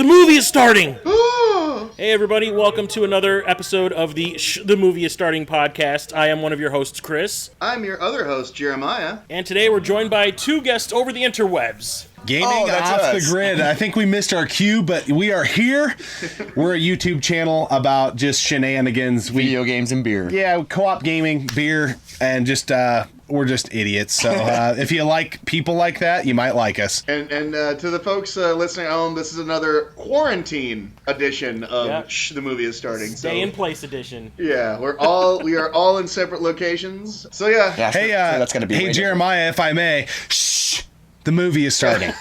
The movie is starting! Hey everybody, welcome to another episode of the The Movie is Starting podcast. I am one of your hosts, Chris. I'm your other host, Jeremiah. And today we're joined by two guests over the interwebs. Gaming off the grid. I think we missed our cue, but we are here. We're a YouTube channel about just shenanigans. Video games and beer. Yeah, co-op gaming, beer, and just we're just idiots. So if you like people like that, you might like us. And to the folks listening at home, this is another quarantine edition of The Movie is Starting. Stay in place edition. Yeah, we are all in separate locations. So yeah. Hey, that's gonna be hey Jeremiah, if I may. Shh. The movie is starting.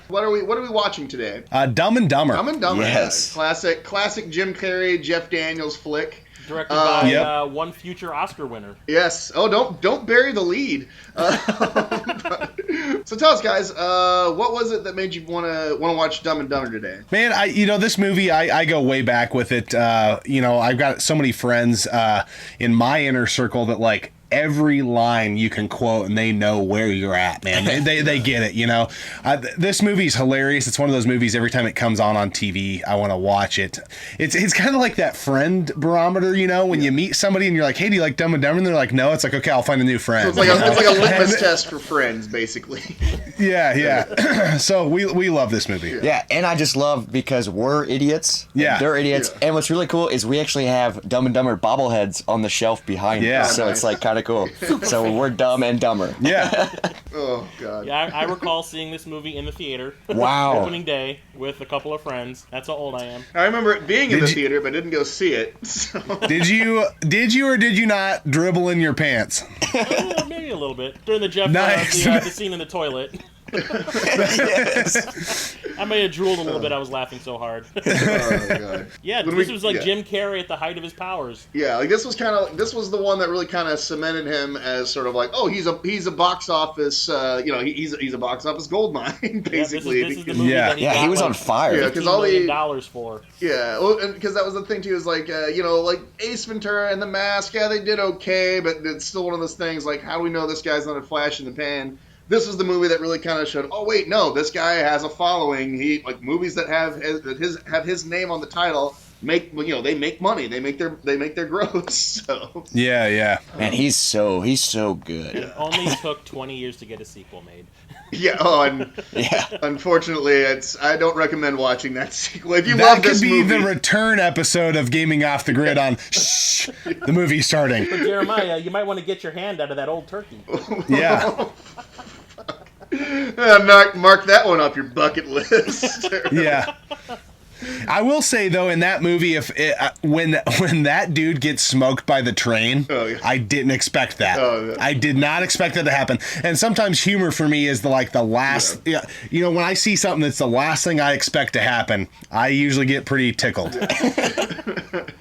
What are we watching today? Dumb and Dumber. Dumb and Dumber. Yes. Classic Jim Carrey, Jeff Daniels flick. Directed by one future Oscar winner. Yes. Oh, don't bury the lead. So tell us, guys, what was it that made you want to watch Dumb and Dumber today? Man, this movie, I go way back with it. I've got so many friends in my inner circle that like every line you can quote and they know where you're at, man. They get it, you know. This movie's hilarious. It's one of those movies every time it comes on TV, I want to watch it. It's kind of like that friend barometer, you know, when you meet somebody and you're like, hey, do you like Dumb and Dumber? And they're like, no. It's like, okay, I'll find a new friend. So it's like a litmus test for friends, basically. Yeah. So we love this movie. Yeah, and I just love because we're idiots. Yeah. They're idiots. Yeah. And what's really cool is we actually have Dumb and Dumber bobbleheads on the shelf behind us. So it's like kind of cool. So we're Dumb and Dumber. Yeah. Oh, God. Yeah, I recall seeing this movie in the theater. Wow. Opening day with a couple of friends. That's how old I am. I remember it being in the theater, but didn't go see it. So. Did you or did you not dribble in your pants? Maybe a little bit. During the Jeff the scene in the toilet. Yes. I may have drooled a little bit. I was laughing so hard. Oh, God. Yeah, this was like Jim Carrey at the height of his powers. Yeah, like this was the one that really kind of cemented him as sort of like, oh, he's a box office, he's a box office gold mine, basically. This is the movie that he was on fire. Yeah, because all the $1 for. Yeah, well, and because that was the thing too, is like like Ace Ventura and The Mask. Yeah, they did okay, but it's still one of those things like, how do we know this guy's not a flash in the pan? This was the movie that really kind of showed, oh wait, no, this guy has a following. He like movies that have his name on the title make money. They make their gross. So yeah. Man, he's so good. It only took 20 years to get a sequel made. Yeah. Oh, and unfortunately, I don't recommend watching that sequel. If you love this movie, that could be the return episode of Gaming Off the Grid on Shh, the movie starting. For Jeremiah, you might want to get your hand out of that old turkey. Yeah. Mark that one off your bucket list. Yeah. I will say though, in that movie, when that dude gets smoked by the train, I didn't expect that. I did not expect that to happen. And sometimes humor for me is the last. Yeah. When I see something that's the last thing I expect to happen, I usually get pretty tickled.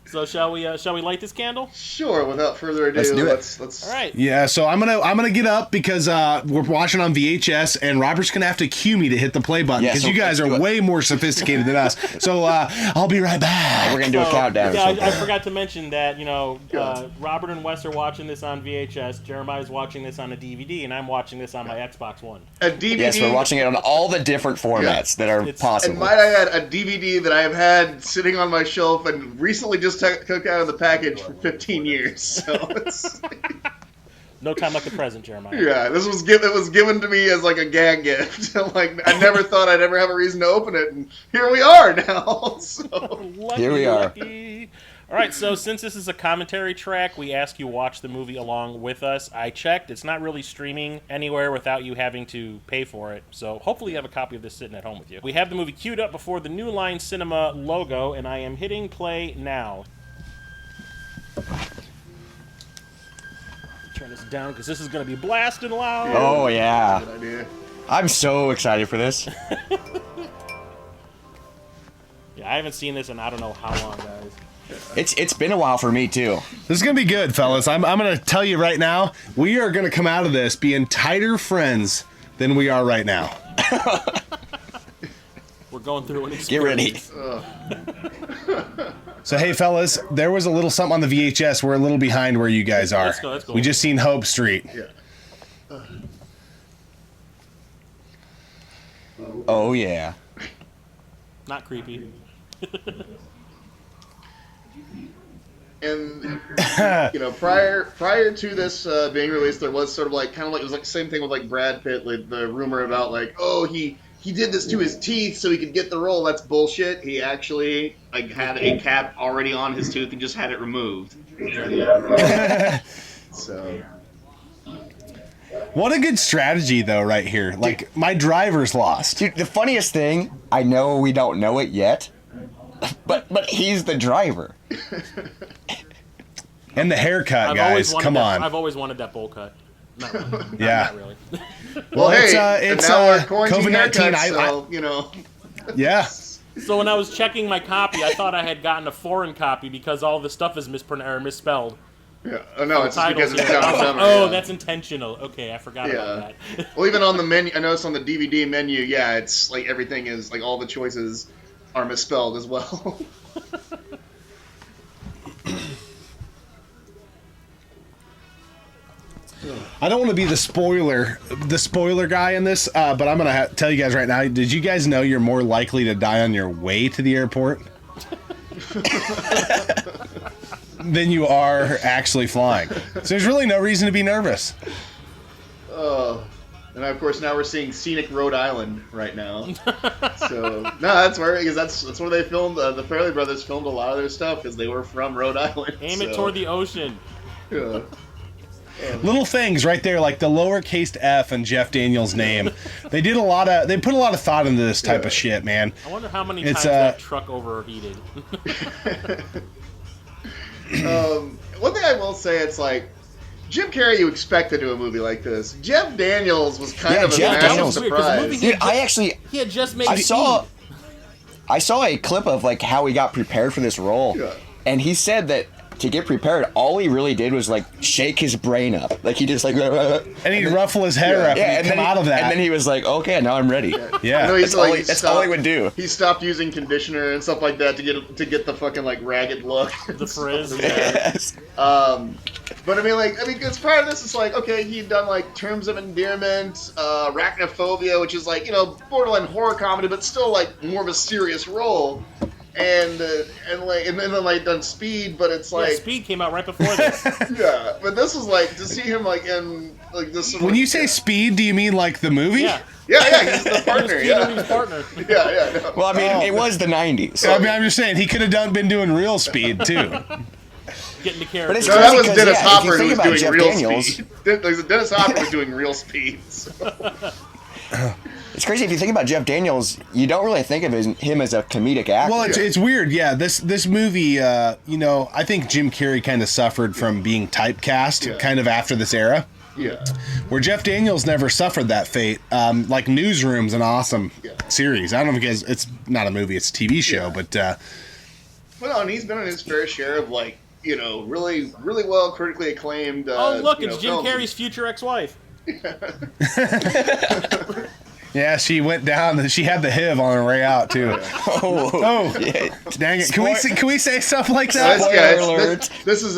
So shall we light this candle? Sure. Without further ado, let's do it. Let's. All right. Yeah. So I'm gonna get up because we're watching on VHS, and Robert's gonna have to cue me to hit the play button because you guys are way more sophisticated than us. So I'll be right back. We're gonna do a countdown. Yeah, I forgot to mention that Robert and Wes are watching this on VHS. Jeremiah's watching this on a DVD, and I'm watching this on my Xbox One. A DVD. Yes, we're watching it on all the different formats that are possible. And might I add, a DVD that I have had sitting on my shelf and recently just took out of the package for 15 years. So it's no time like the present, Jeremiah. Yeah, it was given to me as like a gag gift. Like I never thought I'd ever have a reason to open it, and here we are now. So. Here we are. Lucky. All right, so since this is a commentary track, we ask you watch the movie along with us. I checked. It's not really streaming anywhere without you having to pay for it, so hopefully you have a copy of this sitting at home with you. We have the movie queued up before the New Line Cinema logo, and I am hitting play now. Turn this down because this is going to be blasted loud. Oh, yeah. Good idea. I'm so excited for this. Yeah, I haven't seen this in I don't know how long, guys. It's been a while for me, too. This is going to be good, fellas. I'm going to tell you right now, we are going to come out of this being tighter friends than we are right now. We're going through an experience. Get ready. So, hey, fellas, there was a little something on the VHS. We're a little behind where you guys are. Let's go. We just seen Hope Street. Yeah. Oh, yeah. Not creepy. And prior to this being released, there was sort of like it was like the same thing with like Brad Pitt, like the rumor about like, oh, he did this to his teeth so he could get the role. That's bullshit. He actually like had a cap already on his tooth and just had it removed. So. What a good strategy, though, right here. Like, my driver's lost. Dude, the funniest thing, I know we don't know it yet, but he's the driver. And the haircut, guys. Come on. I've always wanted that bowl cut. Not really. Yeah. Not really. Well, it's now we're quarantine COVID-19. haircuts, so. Yeah. So when I was checking my copy, I thought I had gotten a foreign copy because all the stuff is misspelled. Yeah. Oh, no, it's just because it's here. Dumb and Dumber. Oh, that's intentional. Okay, I forgot about that. Well, even on the menu, I noticed on the DVD menu, it's like everything is like all the choices are misspelled as well. I don't want to be the spoiler guy in this, but I'm gonna tell you guys right now. Did you guys know you're more likely to die on your way to the airport than you are actually flying? So there's really no reason to be nervous. And of course now we're seeing scenic Rhode Island right now. So no, that's where because that's where they filmed. The Farrelly brothers filmed a lot of their stuff because they were from Rhode Island. Aim it toward the ocean. Yeah. Little things right there, like the lowercase f in Jeff Daniels' name. They put a lot of thought into this type of shit, man. I wonder how many times that truck overheated. One thing I will say, it's like Jim Carrey, you expect to do a movie like this. Jeff Daniels was kind of a massive surprise. Dude, he had just made. I saw a clip of like how he got prepared for this role, and he said that to get prepared, all he really did was like shake his brain up, like he just like, and he'd ruffle his hair up and come out of that, and then he was like, okay, now I'm ready. Yeah, that's all he would do. He stopped using conditioner and stuff like that to get the fucking like ragged look, the frizz. Yes. But I mean, it's part of this. It's like, okay, he'd done like Terms of Endearment, Arachnophobia, which is like borderline horror comedy, but still like more of a serious role. And then like done Speed, but it's like Speed came out right before this. Yeah, but this was like to see him like in like this. When you say Speed, do you mean like the movie? Yeah, he's the partner. His partner. Yeah. No. Well, I mean, it was the '90s. So. I mean, I'm just saying he could have been doing real Speed too. Getting the character. But it's that was Dennis Hopper who who was doing Jeff real Daniels, Speed. Dennis Hopper was doing real Speed. So. It's crazy if you think about Jeff Daniels. You don't really think of him as a comedic actor. Well, it's weird. Yeah, this movie. I think Jim Carrey kind of suffered from being typecast, kind of after this era. Yeah. Where Jeff Daniels never suffered that fate. Like Newsroom's an awesome series. I don't know if you guys. It's not a movie. It's a TV show, but. Well, no, and he's been on his fair share of like really really well critically acclaimed. Look, it's Jim Carrey's future ex-wife. Yeah, she went down. She had the HIV on her way out too. Yeah. Dang it! Can we say stuff like that? This is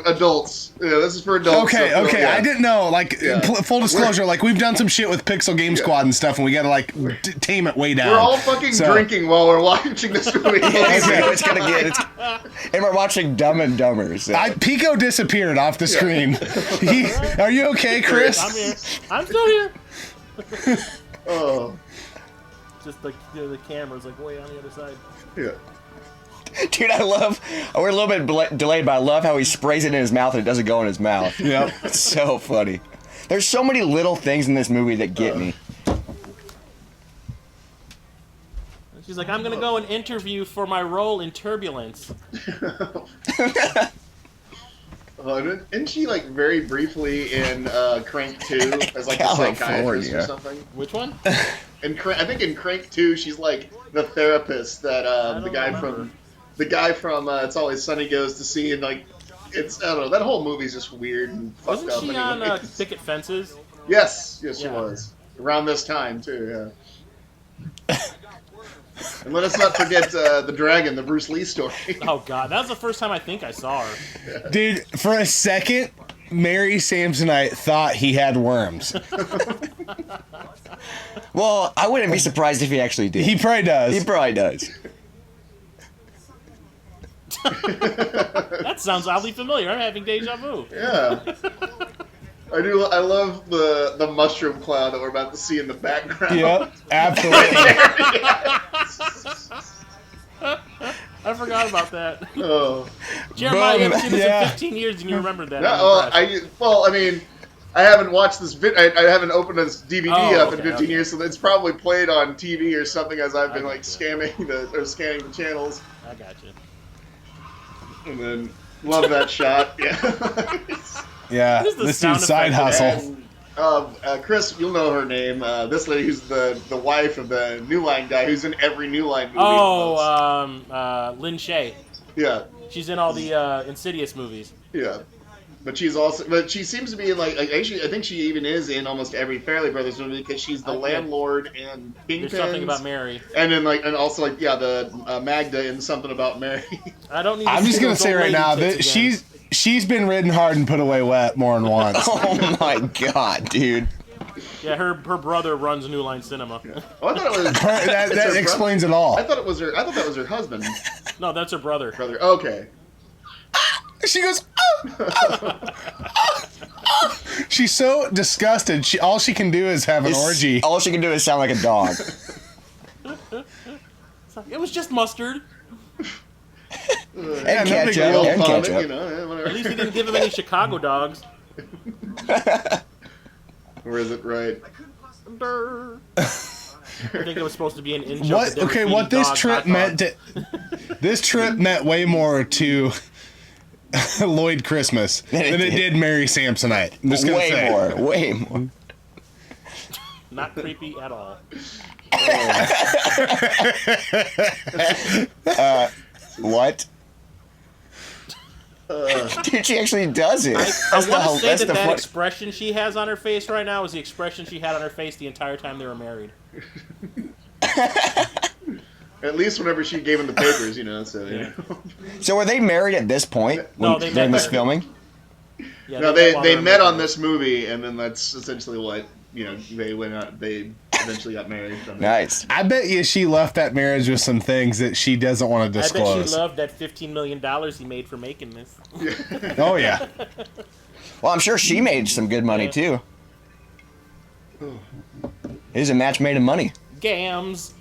adults. Yeah, this is for adults. Okay. Yeah. I didn't know. Like full disclosure, like we've done some shit with Pixel Game Squad and stuff, and we gotta like tame it way down. We're all fucking drinking while we're watching this movie. It's gonna get. And we're watching Dumb and Dumber. So. Pico disappeared off the screen. Are you okay, Chris? I'm here. I'm still here. Oh. Just like the camera's like way on the other side. Yeah. Dude, we're a little bit delayed, but I love how he sprays it in his mouth and it doesn't go in his mouth. Yeah. It's so funny. There's so many little things in this movie that get me. She's like, I'm going to go and interview for my role in Turbulence. Isn't she like very briefly in Crank 2 as like a psychiatrist or something? Which one? I think in Crank 2 she's like the therapist that the guy from It's Always Sunny goes to see, and like I don't know, that whole movie's just weird and fucked up. Wasn't she on Picket Fences? Yes, she was. Around this time too, yeah. And let us not forget the dragon, the Bruce Lee story. Oh god, that was the first time I think I saw her. Dude, for a second, Mary Samsonite thought he had worms. Well, I wouldn't be surprised if he actually did. He probably does. He probably does. That sounds oddly familiar. I'm having deja vu. Yeah. I do. I love the mushroom cloud that we're about to see in the background. Yep, absolutely. I forgot about that. Oh. Jeremiah, you Boom. haven't seen this Yeah. in 15 years and you remembered that. No, I'm impressed. I mean, I haven't watched this. I haven't opened this DVD up in 15 years, so it's probably played on TV or something as I've been like scanning the channels. I got you. And then love that shot. Yeah. Yeah, What is the this sound dude's side effect hustle. And Chris, you'll know her name. This lady who's the wife of the New Line guy who's in every New Line movie. Oh, Lin Shaye. Yeah, She's in all the Insidious movies. yeah. But she seems to be in actually I think she even is in almost every Farrelly Brothers movie because she's the landlord and Kingpins. There's something about Mary. And then and also the Magda in Something About Mary. I don't need. I'm just gonna say right now that she's been ridden hard and put away wet more than once. Oh my god, dude. Yeah, her brother runs New Line Cinema. Oh, I thought it was that explains it all. I thought that was her husband. No, that's her brother. Okay. She goes. She's so disgusted. All she can do is have an orgy. All she can do is sound like a dog. It was just mustard. And no big ketchup. deal. And Vomit, ketchup. whatever. At least he didn't give him any Chicago dogs. Or is it right? I think it was supposed to be an in joke. What? Okay, what this trip meant to this trip meant way more to Lloyd Christmas than it did Mary Samsonite. I'm just gonna say. Way more. Not creepy at all. What? Dude, she actually does it. I want to say that expression she has on her face right now is the expression she had on her face the entire time they were married. At least whenever she gave him the papers, So. Yeah. So were they married at this point? No, they during met this filming. Yeah, No, met while they were met on making this movie, and then that's essentially what they went out. They eventually got married. From it. Nice. I bet you she left that marriage with some things that she doesn't want to I bet disclose. she loved that $15 million he made for making this. Oh yeah. Well, I'm sure she made some good money too. It was a match made of money. Gams.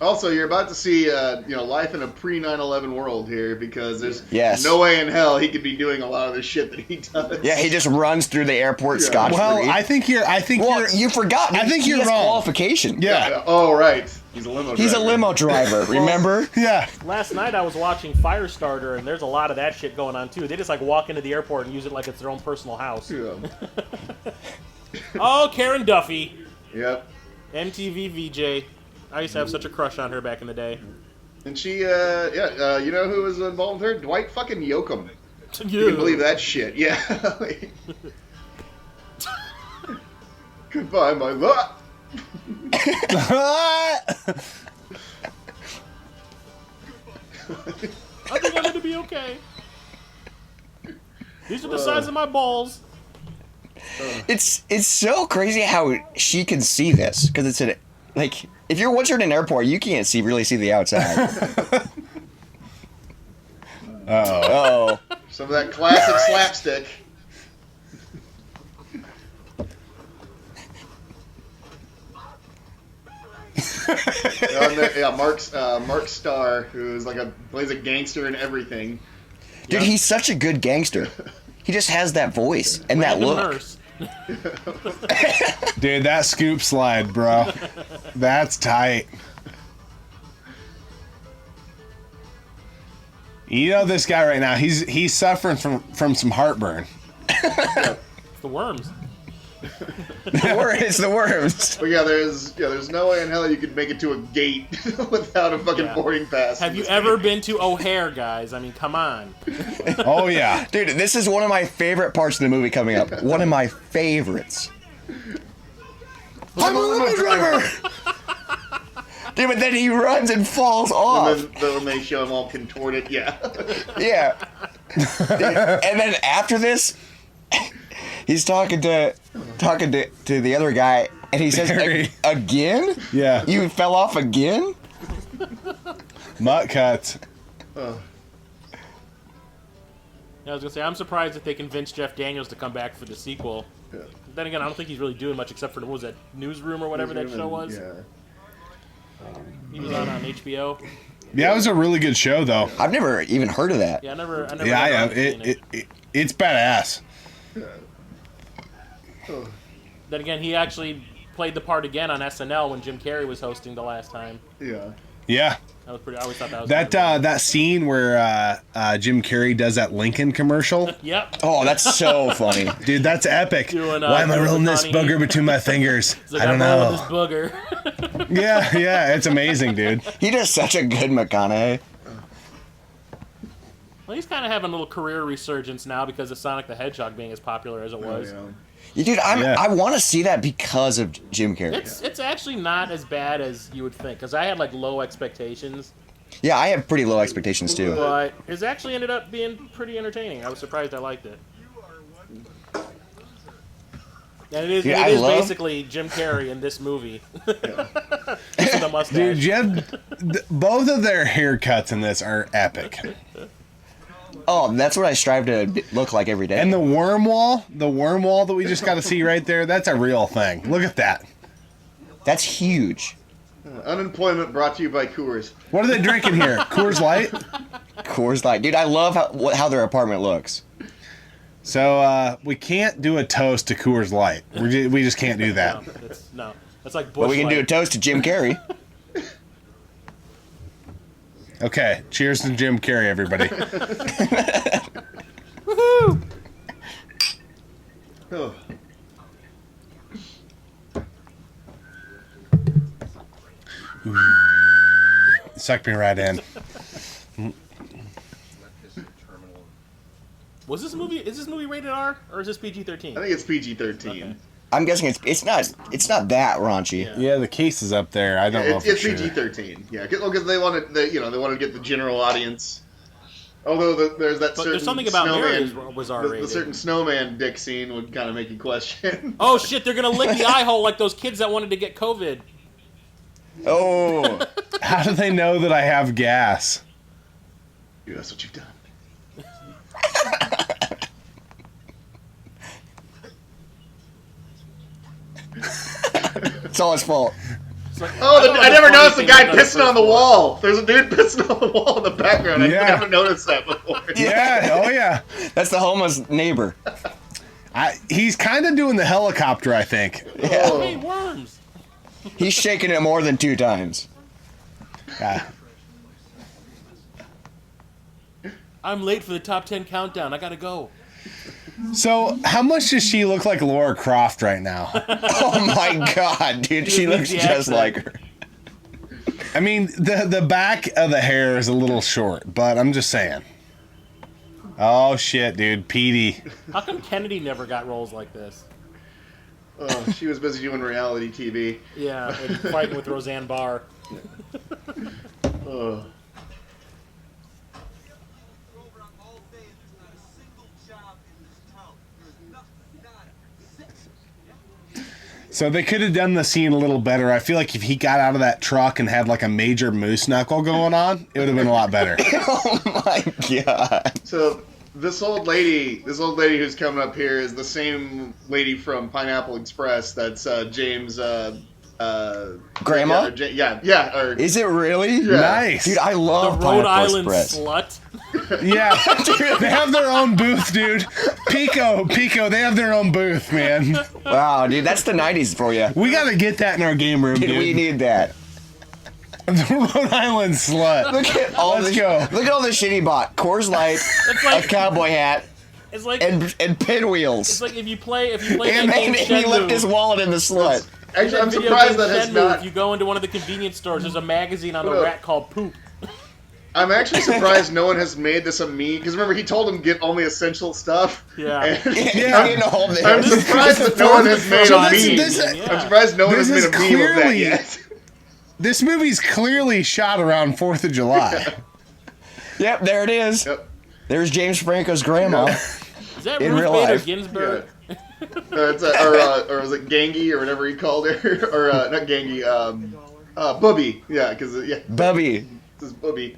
Also, you're about to see, life in a pre-9/11 world here because there's Yes. no way in hell he could be doing a lot of the shit that he does. Yeah, he just runs through the airport Yeah. scot-free. Well, I think you're. you forgot. I think he you're has wrong. qualification. Yeah. Oh, right. He's a limo driver. He's a limo driver, remember? Yeah. Last night I was watching Firestarter, and there's a lot of that shit going on too. They just walk into the airport and use it like it's their own personal house. Yeah. Oh, Karen Duffy, Yep. MTV VJ. I used to have such a crush on her back in the day. And she, you know who was involved with her? Dwight fucking Yoakam. You can believe that shit. Yeah. Goodbye, my love. I think I'm gonna be okay. These are the size of my balls. It's so crazy how she can see this because it's if once you're in an airport, you can't really see the outside. Oh. Some of that classic slapstick. Mark Starr, who's plays a gangster in everything. Dude, he's such a good gangster. He just has that voice and that Random look. nurse. Dude, that scoop slide, bro. That's tight. You know this guy right now, he's suffering from some heartburn. It's the worms. It's the worms. But there's no way in hell you could make it to a gate without a fucking boarding pass. Have you ever been to O'Hare, guys? I mean, come on. Oh yeah. Dude, this is one of my favorite parts of the movie coming up. One of my favorites. I'm a limo driver! Dude, but then he runs and falls off. And then when they show him all contorted, yeah. Yeah. Dude, and then after this, he's talking to the other guy, And he says, Very. again? Yeah. You fell off again? Mutt cuts. Oh. Yeah, I was gonna say, I'm surprised that they convinced Jeff Daniels to come back for the sequel. Yeah. Then again, I don't think he's really doing much except for, what was that, Newsroom or whatever that show was? Yeah. He was on HBO. Yeah, it was a really good show, though. I've never even heard of that. Yeah, I never Yeah, yeah. seen It's badass. Oh. Then again, he actually played the part again on SNL when Jim Carrey was hosting the last time. Yeah. Yeah. That was pretty. I always thought that was That scene where Jim Carrey does that Lincoln commercial. Yep. Oh, that's so funny. Dude, that's epic. Doing, Why am I doing rolling this McConaughey. booger between my fingers? It's like, I don't I'm rolling know. this booger. Yeah, it's amazing, dude. He does such a good McConaughey. Well, he's kind of having a little career resurgence now because of Sonic the Hedgehog being as popular as it was. Yeah. Yeah, dude, I want to see that because of Jim Carrey. It's actually not as bad as you would think because I had like low expectations, Yeah, I have pretty low expectations too. but it's actually ended up being pretty entertaining. I was surprised I liked it. And it Dude, is love- basically Jim Carrey in this movie. With the mustache. Dude, both of their haircuts in this are epic. Oh, that's what I strive to look like every day. And the worm wall that we just got to see right there, that's a real thing. Look at that. That's huge. Unemployment brought to you by Coors. What are they drinking here? Coors Light? Coors Light. Dude, I love how their apartment looks. So we can't do a toast to Coors Light. We just can't do that. No, that's like Bush But we can do a Light. toast to Jim Carrey. Okay, cheers to Jim Carrey, everybody. Woohoo! Oh. Suck me right in. Was this movie? Is this movie rated R or is this PG-13? I think it's PG-13. Okay. I'm guessing it's not that raunchy. Yeah. Yeah, the case is up there. I don't know It's for sure. PG-13. Yeah, because they wanted they wanted to get the general audience. Although there's that But certain there's something about snowman, Mary was the R-rated. certain snowman dick scene would kind of make you question. Oh shit! They're gonna lick the eye hole like those kids that wanted to get COVID. Oh, How do they know that I have gas? Dude, that's what you've done. it's all his fault. It's like, I never noticed the guy pissing on the wall. wall. There's a dude pissing on the wall in the background. Yeah. I haven't noticed that before. Yeah, oh yeah. That's the homeless neighbor. He's kind of doing the helicopter, I think. Yeah. Oh. Hey, worms! He's shaking it more than 2 times. Yeah. I'm late for the top 10 countdown. I gotta go. So, how much does she look like Laura Croft right now? Oh my god, dude, she looks The just accent. like her. I mean, the back of the hair is a little short, but I'm just saying. Oh shit, dude, Petey. How come Kennedy never got roles like this? Oh, she was busy doing reality TV. Yeah, and fighting with Roseanne Barr. Oh. So they could have done the scene a little better. I feel like if he got out of that truck and had like a major moose knuckle going on, it would have been a lot better. Oh my god. So this old lady who's coming up here is the same lady from Pineapple Express. That's James. Grandma? Yeah. Or, Is it really? Yeah. Nice. Dude, I The love Rhode Pineapple Island Express. slut. Yeah, they have their own booth, dude. Pico, they have their own booth, man. Wow, dude, that's the 90s for you. We gotta get that in our game room, Dude, dude. we need that. The Rhode Island slut. Look at all Let's the go. Look at all the shit he bought. Coors Light, It's a like cowboy hat, it's like and pinwheels. it's like if you play And that game he left his Shenmue. wallet in the slut. Actually, I'm video surprised game that has Shenmue, not. If you go into one of the convenience stores, there's a magazine on the Look. rack called Poop. I'm actually surprised no one has made this a meme. Because remember, he told him get only essential stuff. Yeah. And Yeah. You know, I'm surprised that no one has made So a this- meme. this- Yeah. I'm surprised no one This has is made a meme of that clearly- yet. This movie's clearly shot around 4th of July. Yep, there it is. Yep. There's James Franco's grandma. Is that In Ruth real Bader life. Ginsburg? Or was it Gangi or whatever he called her? Or not Gangi, Bubby. Yeah, because Bubby. This is Bubby.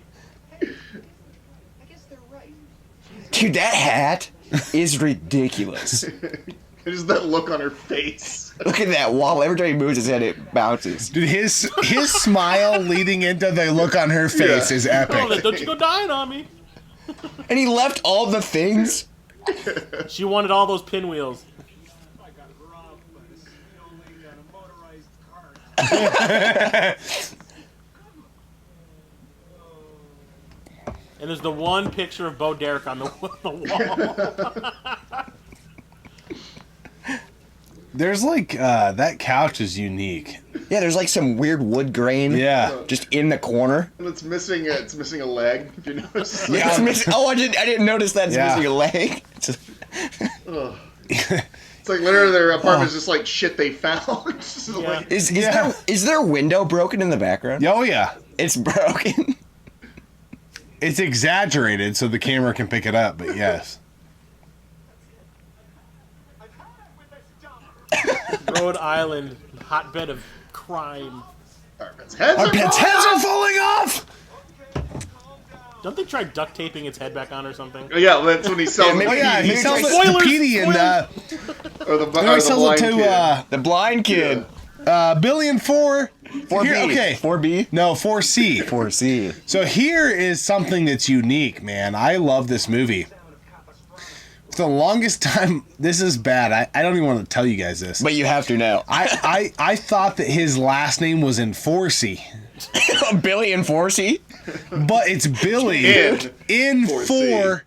Dude, that hat is ridiculous. Just that look on her face. Look at that wobble. Every time he moves his head, it bounces. Dude, his smile leading into the look on her face is epic. Oh, don't you go dying on me. And he left all the things. She wanted all those pinwheels. And there's the one picture of Bo Derek on the wall. There's like that couch is unique. Yeah, there's like some weird wood grain. Yeah. Just in the corner. And it's missing a leg, if you notice. Yeah, it's missing. Oh, I didn't notice that it's missing a leg. It's like literally their apartment's just like shit they found. It's just like, Is there a window broken in the background? Oh yeah. It's broken. It's exaggerated so the camera can pick it up, but yes. Rhode Island, hotbed of crime. our pets' heads Our are pets' falling heads are off! falling off! Don't they try duct taping its head back on or something? Oh, yeah, that's when he sells Yeah, the Oh yeah, he PD. sells it to Spoilers! Petey and Or the, he or the sells blind it kid. The blind kid. Billy and 4. 4B. Here, okay. 4B? No, 4C. 4C. So here is something that's unique, man. I love this movie. For the longest time, this is bad. I don't even want to tell you guys this. But you have to now. I thought that his last name was Enforcey. Billy and 4C? But it's Billy in 4C.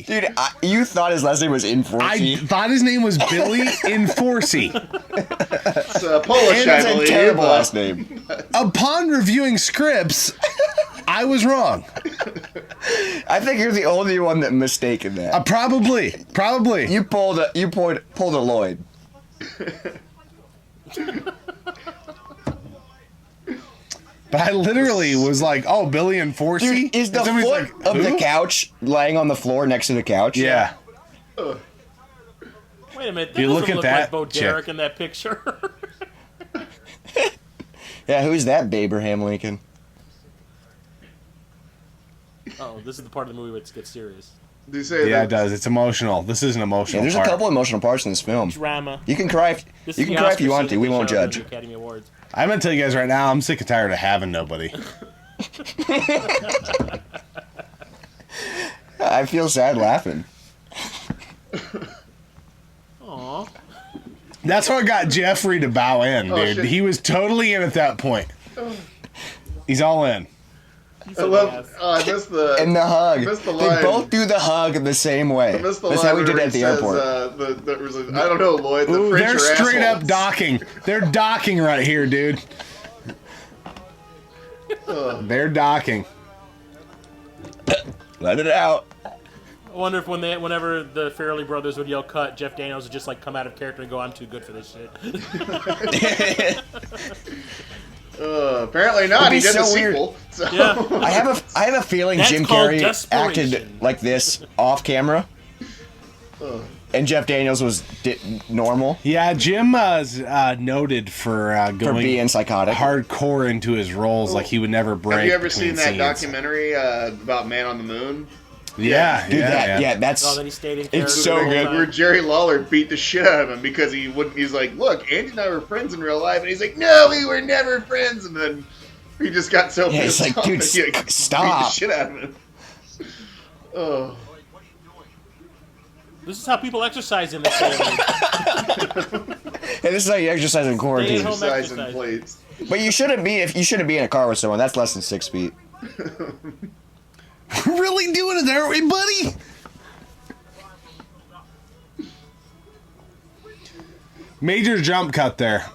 Dude, you thought his last name was in I 4C? thought his name was Billy Enforcey. It's Polish, That's I a believe. terrible last name. Upon reviewing scripts, I was wrong. I think you're the only one that mistaken that. Probably. You pulled a Lloyd. But I literally was like, "Oh, Billy and 4C." Dude, is the And somebody's foot like, of the "Who?" couch laying on the floor next to the couch? Yeah. Wait a minute, that You doesn't look at look that like Bo chick. Derek in that picture. Yeah, who's that Abraham Lincoln? Oh, this is the part of the movie where it gets serious. Do you say Yeah, that? it does. It's emotional. This is an Yeah, emotional there's part. a couple emotional parts in this film. Drama. You can cry if This you is can the cry if you Oscar want to. We season won't show than judge. The Academy Awards. I'm gonna tell you guys right now, I'm sick and tired of having nobody. I feel sad laughing. Aw. That's what got Jeffrey to bow in, Oh, dude. shit. He was totally in at that point. He's all in. I love. I missed the. And the hug. Missed the They line. both do the hug the same way. I missed the That's line how we did where it at he the says, airport. there was a, I don't know, Lloyd. The Ooh, French they're are straight up assholes. docking. They're docking right here, dude. They're docking. Let it out. I wonder if whenever the Farrelly brothers would yell "cut," Jeff Daniels would just like come out of character and go, "I'm too good for this shit." Apparently not. It'd be He did the so weird. sequel. So. Yeah. I have a feeling That's Jim called Carrey desperation. acted like this off camera, and Jeff Daniels was normal Yeah, Jim is noted for for going being psychotic. hardcore into his roles, like he would never break. Have you ever between seen that scenes. documentary about Man on the Moon? Yeah, Dude, yeah. that's Oh, then he stayed in character. so the whole good. time. Where Jerry Lawler beat the shit out of him because he wouldn't. He's like, "Look, Andy and I were friends in real life," and he's like, "No, we were never friends." And then he just got so Yeah, pissed he's like, off "Dude, that he, like, stop." beat the shit out of him. Oh, This is how people exercise in this day and age. Hey, this is how you exercise in quarantine. Home exercise and exercise. plates. But you shouldn't be in a car with someone that's less than 6 feet. Really doing it there, we, buddy? Major jump cut there.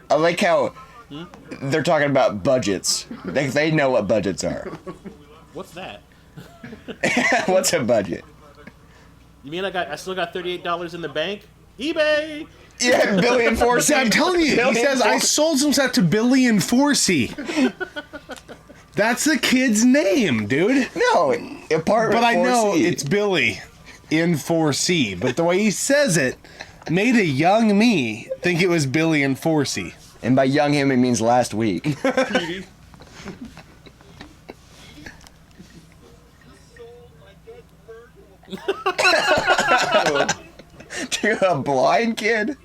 I like how they're talking about budgets. They know what budgets are. What's that? What's a budget? You mean I still got $38 in the bank? eBay. Yeah, Billy and 4C. See, I'm telling you, he Billy says, and I sold some stuff to Billy and 4C. That's the kid's name, dude. No, apartment But I know 4C. it's Billy. in 4C, but the way he says it made a young me think it was Billy in 4C. And by young him, it means last week. To a blind kid?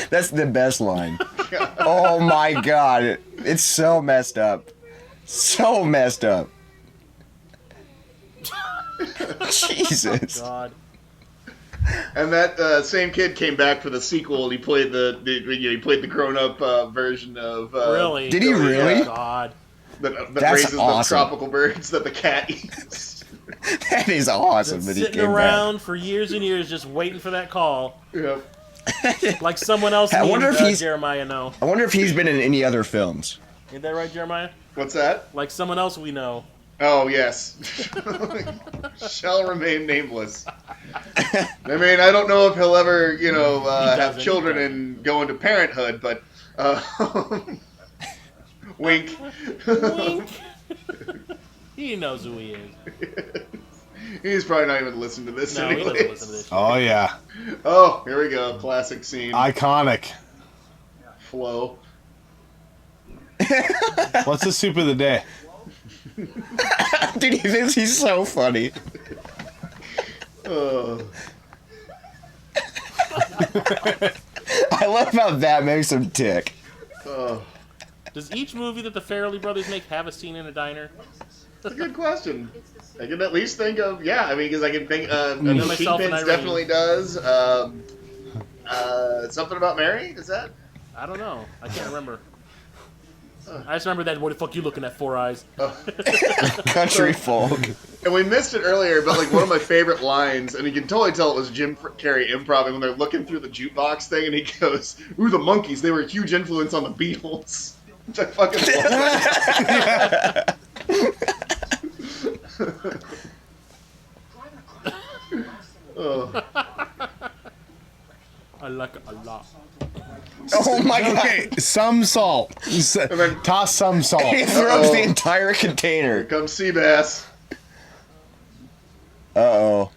That's the best line. Oh my god. It's so messed up. So messed up. Jesus. God. And that same kid came back for the sequel, and he played he played the grown-up version of. Really? Did he really? God. That That's raises awesome. the tropical birds that the cat eats. That is awesome that he Sitting came around for years and years just waiting for that call. Yep. Like someone else I wonder named, if he's- Jeremiah know. back. I wonder if he's been in any other films. Is that right, Jeremiah? What's that? Like someone else we know. Oh, yes. Shall remain nameless. I mean, I don't know if he'll ever, have doesn't, children he and go into parenthood, but wink. Wink. He knows who he is. He's probably not even listening to this No, he anyways. doesn't listen to this shit. Oh, yeah. Oh, here we go. Classic scene. Iconic. Flow. What's the soup of the day? Dude, he's so funny. Oh. I love how that makes him tick. Oh. Does each movie that the Farrelly brothers make have a scene in a diner? That's a good question. I can at least think of, because I can think, Myself and Kingpins Irene. definitely does. Something About Mary, is that? I don't know. I can't remember. I just remember that. What the fuck you looking at? 4 eyes. Country folk. And we missed it earlier, but like one of my favorite lines, and you can totally tell it was Jim Carrey improv when they're looking through the jukebox thing, and he goes, "Ooh, the Monkees, they were a huge influence on the Beatles." Which I fucking love. Oh. I like it a lot. Oh my god. Okay, some salt. Toss some salt. He throws the entire container. Here comes Seabass. Uh-oh.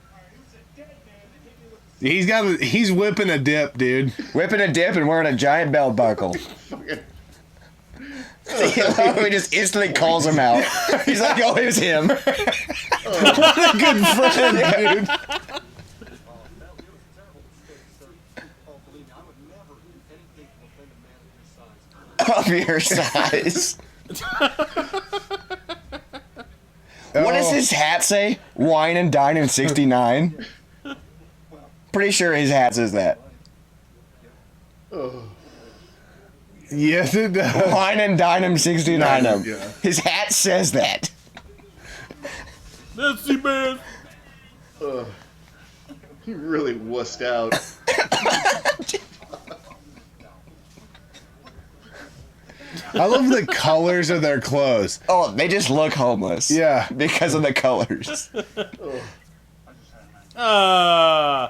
He's whipping a dip, dude. Whipping a dip and wearing a giant belt buckle. He just instantly calls him out. He's like, oh, it was him. What a good friend, dude. Of your size. What does his hat say? Wine and dine in 69? Pretty sure his hat says that. Oh. Yes, it does. Wine and dine in 69. Yeah. His hat says that. That's Seabass. He really wussed out. I love the colors of their clothes. Oh, they just look homeless. Yeah. Because of the colors. Oh.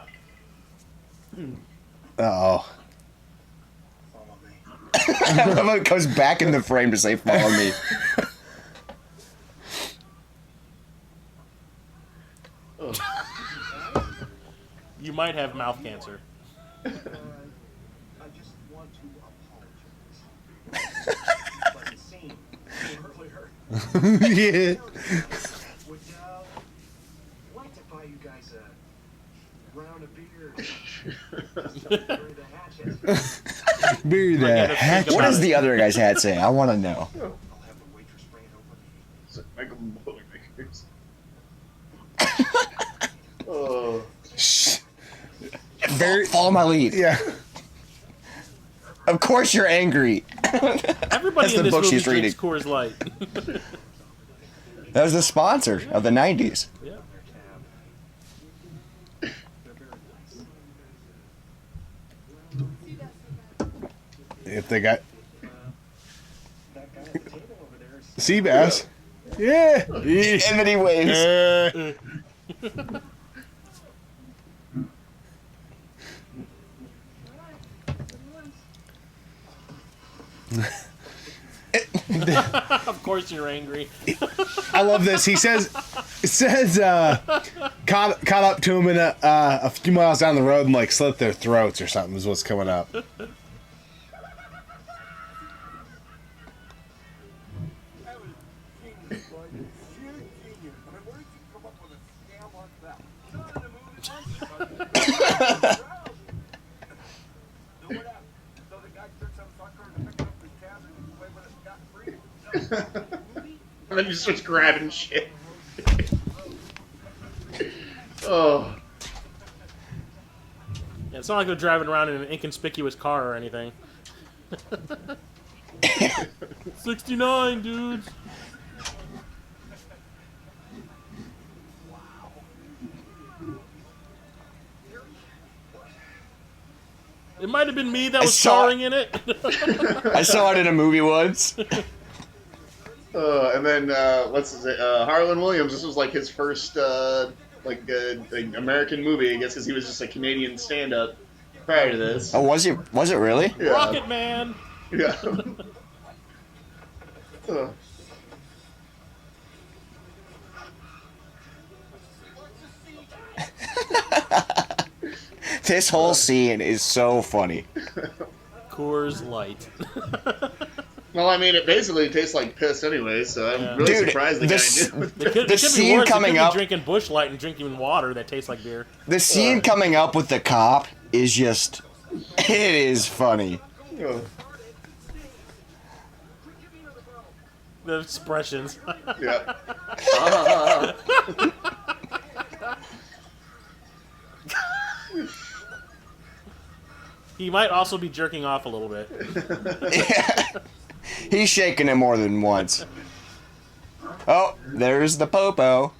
I love how it goes back in the frame to say, follow me. You might have mouth cancer. I just want to apologize. Like the scene earlier. Yeah. Would like to buy you guys a round of beer. Bury the hatchet. Bury that hatchet. What does the other guy's hat say? I want to know. I'll have the waitress bring it over me. It's like Michael Boilermakers. Oh. Shh. Follow my lead. Yeah. Of course you're angry. Everybody That's in the this book movie she's drinks reading. Coors Light. That was the sponsor of the 90s. Yeah. They're very nice. If they got That guy at the table over there is Seabass. Yeah. And then he waves. Of course you're angry. I love this. It says, caught up to him in a few miles down the road and like slit their throats or something is what's coming up. And then he just starts grabbing shit. Oh. Yeah, it's not like they're driving around in an inconspicuous car or anything. 69, dudes. It might have been me that was starring in it. I saw it in a movie once. And then what's his name? Harlan Williams. This was like his first American movie, I guess, because he was just a Canadian stand-up prior to this. Oh, was it? Was it really? Yeah. Rocket Man. Yeah. This whole scene is so funny. Coors Light. Well, I mean, it basically tastes like piss anyway, so I'm really Dude, surprised the guy knew. It could be scene worse. coming it could up- be drinking Busch Light and drinking water that tastes like beer. The scene coming up with the cop is just, it is funny. Oh. The expressions. Yeah. He might also be jerking off a little bit. He's shaking it more than once. Oh, there's the popo.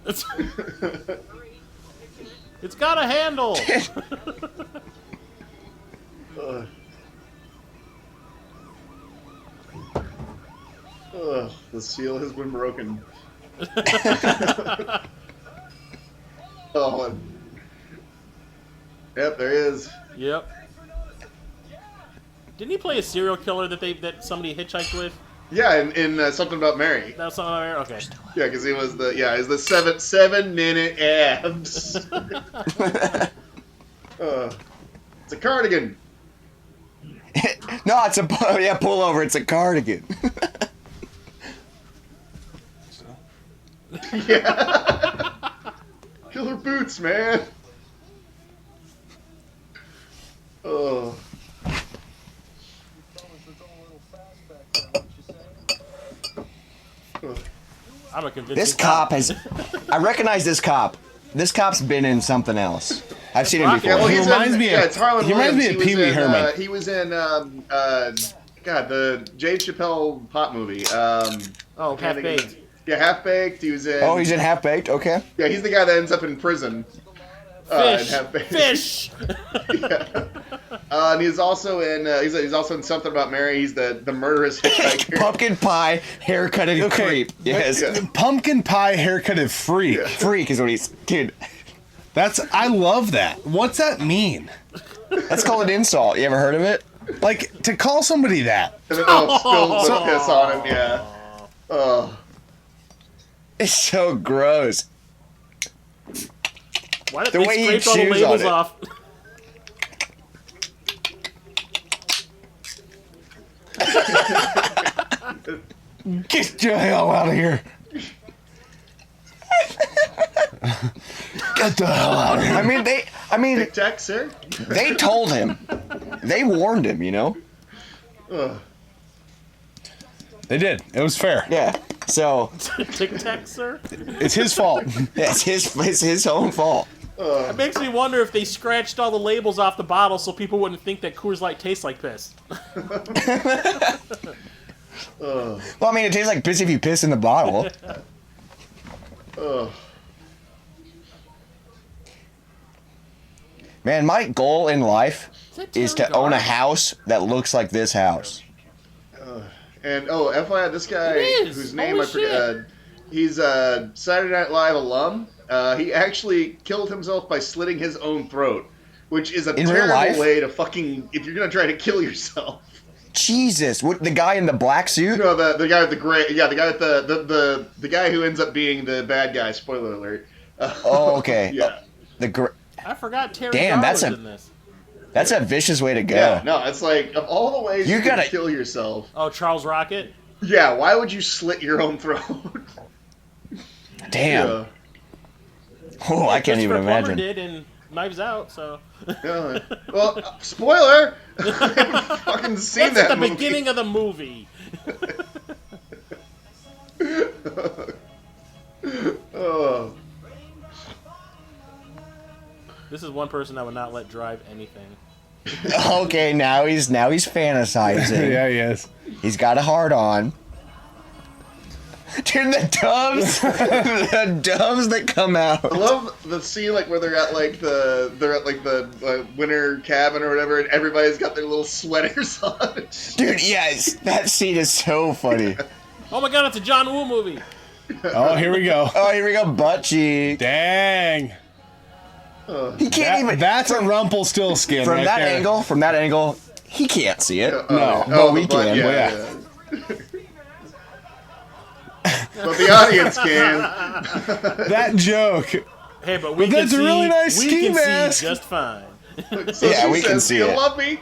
It's got a handle. The seal has been broken. Oh. Yep, there he is. Yep. Didn't he play a serial killer that somebody hitchhiked with? Yeah, in Something About Mary. That was something I remember? Okay. Yeah, because he was he's the 7-minute abs. It's a cardigan. No, it's a pull over. It's a cardigan. Yeah. Killer boots, man. Oh. I'm a convincing This cop has. I recognize this cop. This cop's been in something else. I've seen him Rocket before. Yeah, well, He he's reminds me of- it's Harlan he reminds Williams. me of He Pee was Wee in, Herman. He was in the Dave Chappelle pop movie. Oh, Half-Baked. Yeah, Half Baked. He was in. Oh, he's in Half Baked. Okay. Yeah, he's the guy that ends up in prison. Fish. In Half-Baked. Fish. Yeah. And he's also in. He's also in Something About Mary. He's the murderous hitchhiker. Pumpkin pie, haircutted creep. Yes. Yeah. Pumpkin pie haircutted freak. Freak is what he's. Dude, I love that. What's that mean? that's called an insult. You ever heard of it? Like, to call somebody that. And then spills the piss on him. Yeah. Oh. It's so gross. Why did The they way he scrape all the chews on labels it. off? Get your hell out of here. Get the hell out of here. Tic Tac, sir. They told him. They warned him, you know? Ugh. They did. It was fair. Yeah. So, Tic Tac, sir? It's his fault. it's his own fault. It makes me wonder if they scratched all the labels off the bottle so people wouldn't think that Coors Light tastes like piss. Well, I mean, it tastes like piss if you piss in the bottle. Ugh. Man, my goal in life Is is that to Teri own a Garr? house that looks like this house. And FYI, this guy It is. whose name Holy I forget, he's a Saturday Night Live alum. He actually killed himself by slitting his own throat, which is a In real life? terrible way to fucking if you're gonna try to kill yourself. Jesus, what, the guy in the black suit? No, the guy with the gray. Yeah, the guy with the guy who ends up being the bad guy. Spoiler alert. Oh, okay. Yeah. I forgot Teri Damn, Garr that's was a- in this. That's a vicious way to go. Yeah. No, it's like of all the ways you gotta- can kill yourself. Oh, Charles Rocket? Yeah. Why would you slit your own throat? Damn. Yeah. Oh, I can't even Christopher Plummer imagine. did in Knives Out, so... Yeah. Well, spoiler. I haven't fucking seen That's that at the movie. beginning of the movie. Oh. This is one person I would not let drive anything. Okay, now he's fantasizing. Yeah, he is. He's got a heart on. Dude, the doves, the doves that come out. I love the scene like where they're at the winter cabin or whatever, and everybody's got their little sweaters on. Dude, yes, that scene is so funny. Oh my god, it's a John Woo movie! Oh, here we go. Oh, here we go, butt cheek. Dang. He can't even. That's a Rumpelstiltskin From right that there. angle, he can't see it. No. But we the butt, can. Yeah. But the audience can. That joke. Hey, but we But can that's a see, really nice we ski can mask. see just fine. So Yeah, she we can says, see "You it." love me?"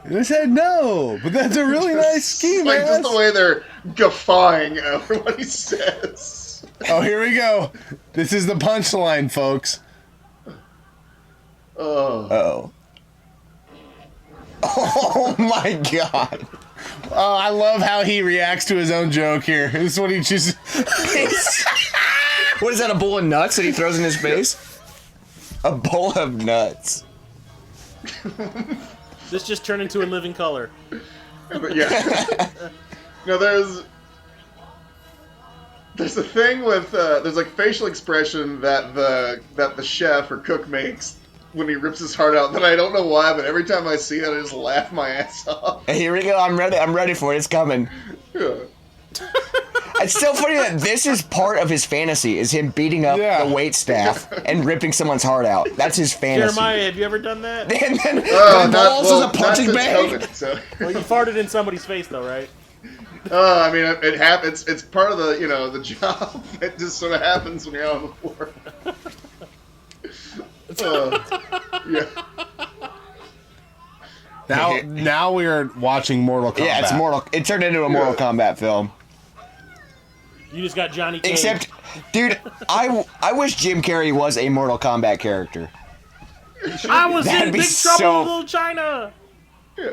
They said no, but that's a really nice ski Like just mask. the way they're guffawing over what he says. Oh, here we go. This is the punchline, folks. Oh. Uh-oh. Oh my god. Oh, I love how he reacts to his own joke here. This is what he just. What is that, a bowl of nuts that he throws in his face? A bowl of nuts. This just turned into a living color. But yeah. No, there's a thing with there's like facial expression that the chef or cook makes when he rips his heart out that I don't know why, but every time I see it, I just laugh my ass off. Hey, here we go. I'm ready for it. It's coming. Yeah. It's so funny that this is part of his fantasy, is him beating up Yeah. the wait staff and ripping someone's heart out. That's his fantasy. Jeremiah, have you ever done that? And then Oh, the balls is a punching since bag. COVID, so. Well, you farted in somebody's face, though, right? I mean, it happens. It's part of the job. It just sort of happens when you're out on the floor. Yeah. Now we are watching Mortal Kombat. Yeah, it's Mortal. It turned into a Mortal Kombat film. You just got Johnny Cage. Except, dude, I wish Jim Carrey was a Mortal Kombat character. I was That'd in be big trouble so- in Little China! Yeah.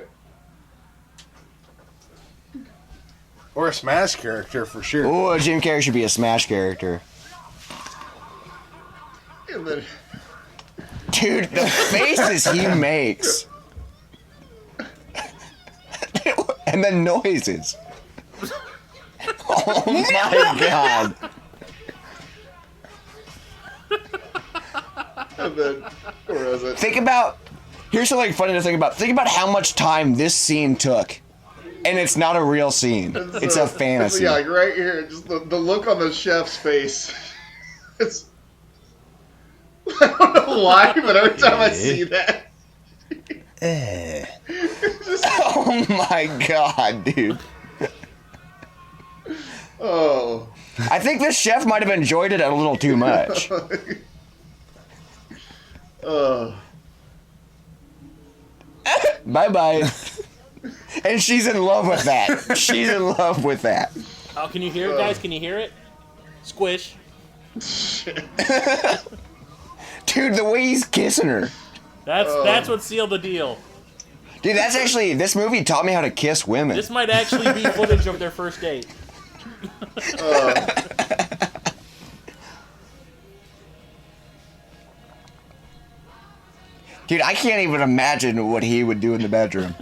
Or a Smash character for sure. Oh, Jim Carrey should be a Smash character. And then, Dude, the faces he makes. And the noises. Oh my god. where was it? Think about, here's something funny to think about. Think about how much time this scene took. And it's not a real scene. It's a fantasy. Yeah, like right here, just the look on the chef's face. It's. I don't know why, but every time I see that. Oh my god, dude. Oh. I think this chef might have enjoyed it a little too much. Oh. Bye-bye. And she's in love with that. She's in love with that. Oh, can you hear it, guys? Can you hear it? Squish. Dude, the way he's kissing her. That's what sealed the deal. Dude, that's actually, this movie taught me how to kiss women. This might actually be footage of their first date. Dude, I can't even imagine what he would do in the bedroom.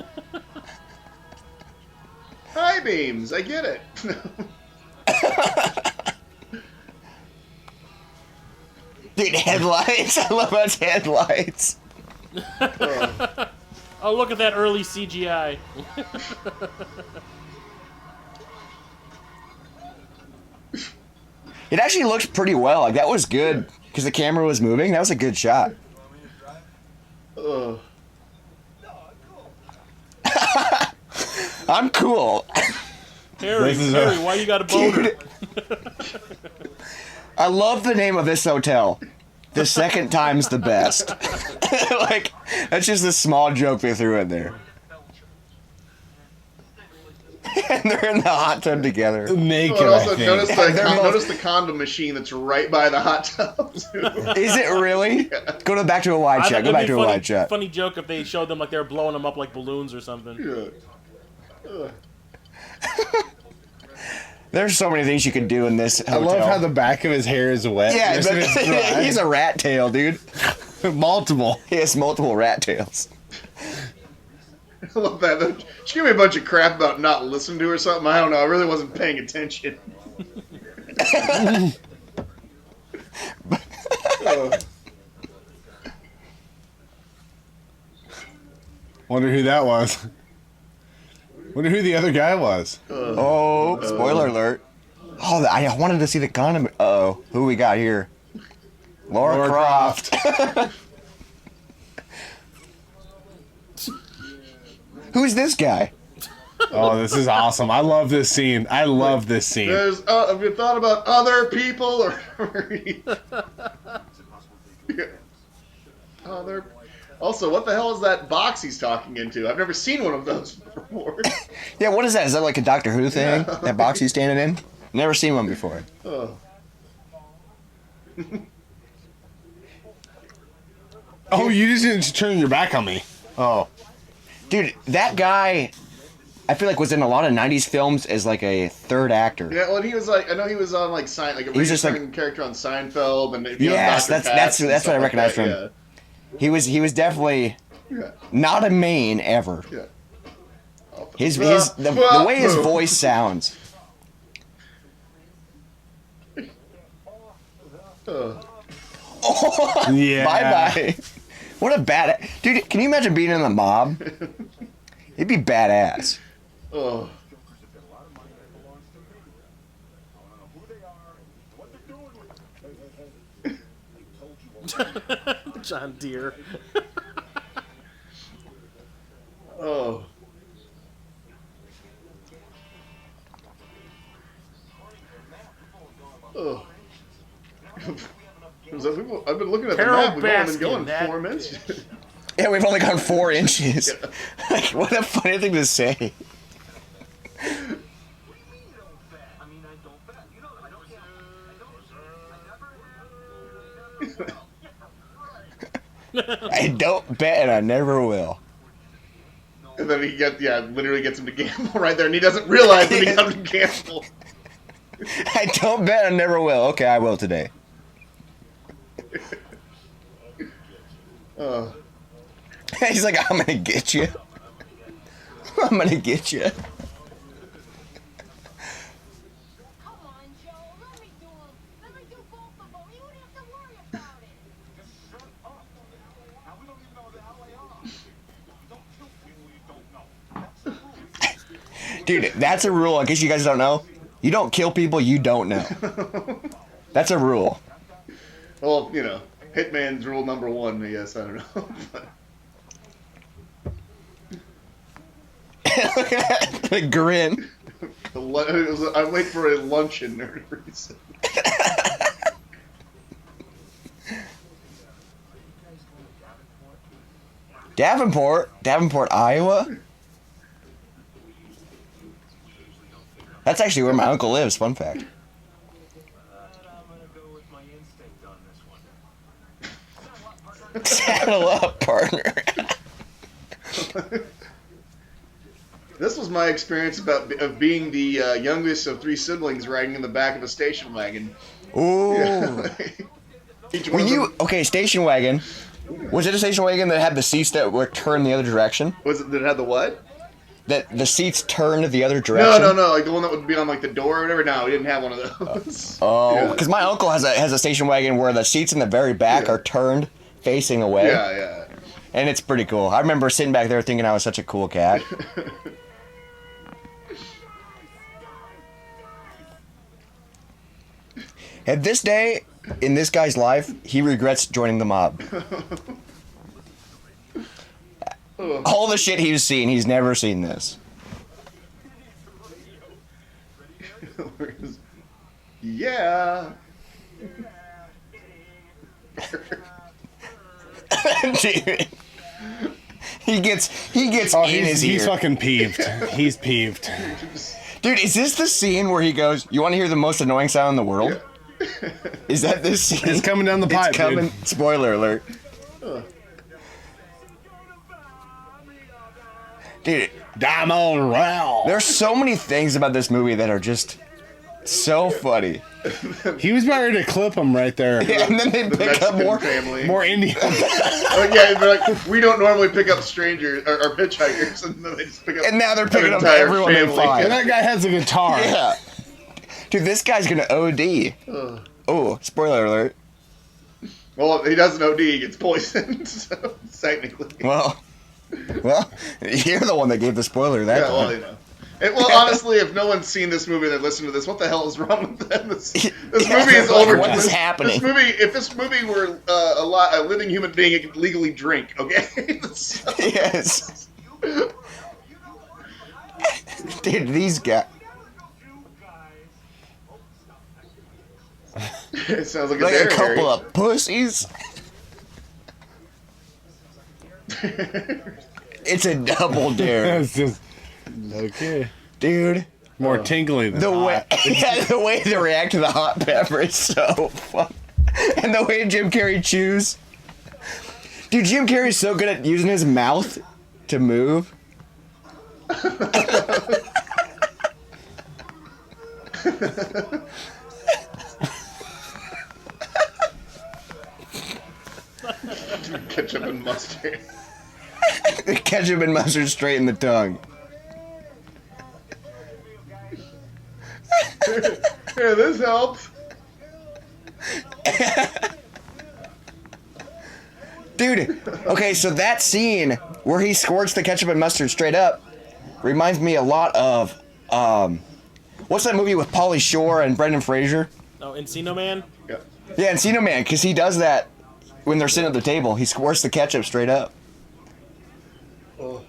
High beams, I get it. Dude, headlights. I love those headlights. Oh, look at that early CGI. It actually looked pretty well. Like, that was good. Because the camera was moving. That was a good shot. Oh. I'm cool. Harry, This is Harry, why you got a boner? Dude. I love the name of this hotel. The second time's the best. Like, that's just a small joke they threw in there. And they're in the hot tub together. Naked, Oh, and also I think. notice the condom machine that's right by the hot tub too. Is it really? Go back to a wide I shot. think Go it'd back be to a funny, wide shot. funny joke if they showed them like they were blowing them up like balloons or something. Yeah. There's so many things you could do in this I hotel. love how the back of his hair is wet. Yeah, Just but in his dry. he's a rat tail, dude. Multiple. He has multiple rat tails. I love that. She gave me a bunch of crap about not listening to her or something. I don't know. I really wasn't paying attention. Wonder who that was. Wonder who the other guy was. Oh, spoiler alert. Oh, I wanted to see the condom. Uh-oh. Who we got here? Laura Croft. Who's this guy? Oh, this is awesome. I love this scene. I love this scene. There's. Have you thought about other people or? Yeah. Other. Also, what the hell is that box he's talking into? I've never seen one of those before. Yeah, what is that? Is that like a Doctor Who thing? Yeah. That box he's standing in? Never seen one before. Oh. Oh, you just didn't turn your back on me. Oh. Dude, that guy, I feel like was in a lot of 90s films as like a third actor. Yeah, well, he was like, I know he was on like a was just, like- recurring character on Seinfeld, and Yes, Dr. that's Katz and what I stuff like recognize that, from him. He was definitely Yeah. not a main ever. Yeah. The way his voice sounds. Yeah. Bye bye. What a bad dude! Can you imagine being in the mob? It'd be badass. Oh. John Deere. Oh. Oh. So people, I've been looking at Carol the map. We've only Baskin, been going that 4 minutes. Yeah, we've only gone 4 inches. Like, what a funny thing to say. I don't bet, and I never will. And then he literally gets him to gamble right there, and he doesn't realize that he got him to gamble. I don't bet, I never will. Okay, I will today. He's like, I'm gonna get you. I'm gonna get you. Come on, Joe. Let me do 'em. Let me do both of them. You don't have to worry about it. Just shut up. Now we don't even know who the hell they are. Don't kill people you don't know. That's the rule. Dude, that's a rule. In case you guys don't know, you don't kill people you don't know. That's a rule. Well, you know, Hitman's rule number 1, I guess. I don't know. Look at that. The grin. I wait for a luncheon or reason. Davenport, Iowa? That's actually where my uncle lives, fun fact. I'm gonna go with my instinct on this one. Saddle up, partner. This was my experience of being the youngest of 3 siblings riding in the back of a station wagon. Ooh. Each one of them- Okay, station wagon. Was it a station wagon that had the seats that were turned the other direction? Was it that had the what? That the seats turned the other direction? No, like the one that would be on like the door or whatever. No, we didn't have one of those. Oh, Yeah. because my uncle has a station wagon where the seats in the very back are turned facing away. Yeah. And it's pretty cool. I remember sitting back there thinking I was such a cool cat. At this day, in this guy's life, he regrets joining the mob. All the shit he's seen, he's never seen this. Yeah. Dude. He gets Oh, in his ear. he's fucking peeved. He's peeved. Dude, is this the scene where he goes, "You want to hear the most annoying sound in the world?" Is that this scene? It's coming down the pipe, It's coming. dude. Spoiler alert. Dude, Diamond Rail. there's so many things about this movie that are just so funny. He was about ready to clip him right there. Yeah, and then they The pick up Mexican more. family. More Indian. Oh, yeah, they're like, we don't normally pick up strangers or hitchhikers, and then they just pick up. And now they're an picking up entire everyone they family. find. And that guy has a guitar. Yeah. Dude, this guy's gonna OD. Oh, spoiler alert. Well, if he doesn't OD, he gets poisoned. So technically, Well, you're the one that gave the spoiler that yeah. time. Well, you know. Well, honestly, if no one's seen this movie that listened to this, what the hell is wrong with them? This movie is Like, over. what is happening? If this movie were a living human being, it could legally drink. Okay. So- Yes. Dude, these guys. It sounds like, Like a a dare, couple of pussies. It's a double dare. It's just okay. Dude. More tingly than The hot. way, yeah, the way they react to the hot pepper is so fun. And the way Jim Carrey chews. Dude, Jim Carrey's so good at using his mouth to move. Ketchup and mustard. Ketchup and mustard straight in the tongue. Yeah, this helps. Dude, okay, so that scene where he squirts the ketchup and mustard straight up reminds me a lot of, what's that movie with Pauly Shore and Brendan Fraser? Oh, Encino Man? Yeah. Yeah, Encino Man, because he does that when they're sitting at the table. He squirts the ketchup straight up. Oh.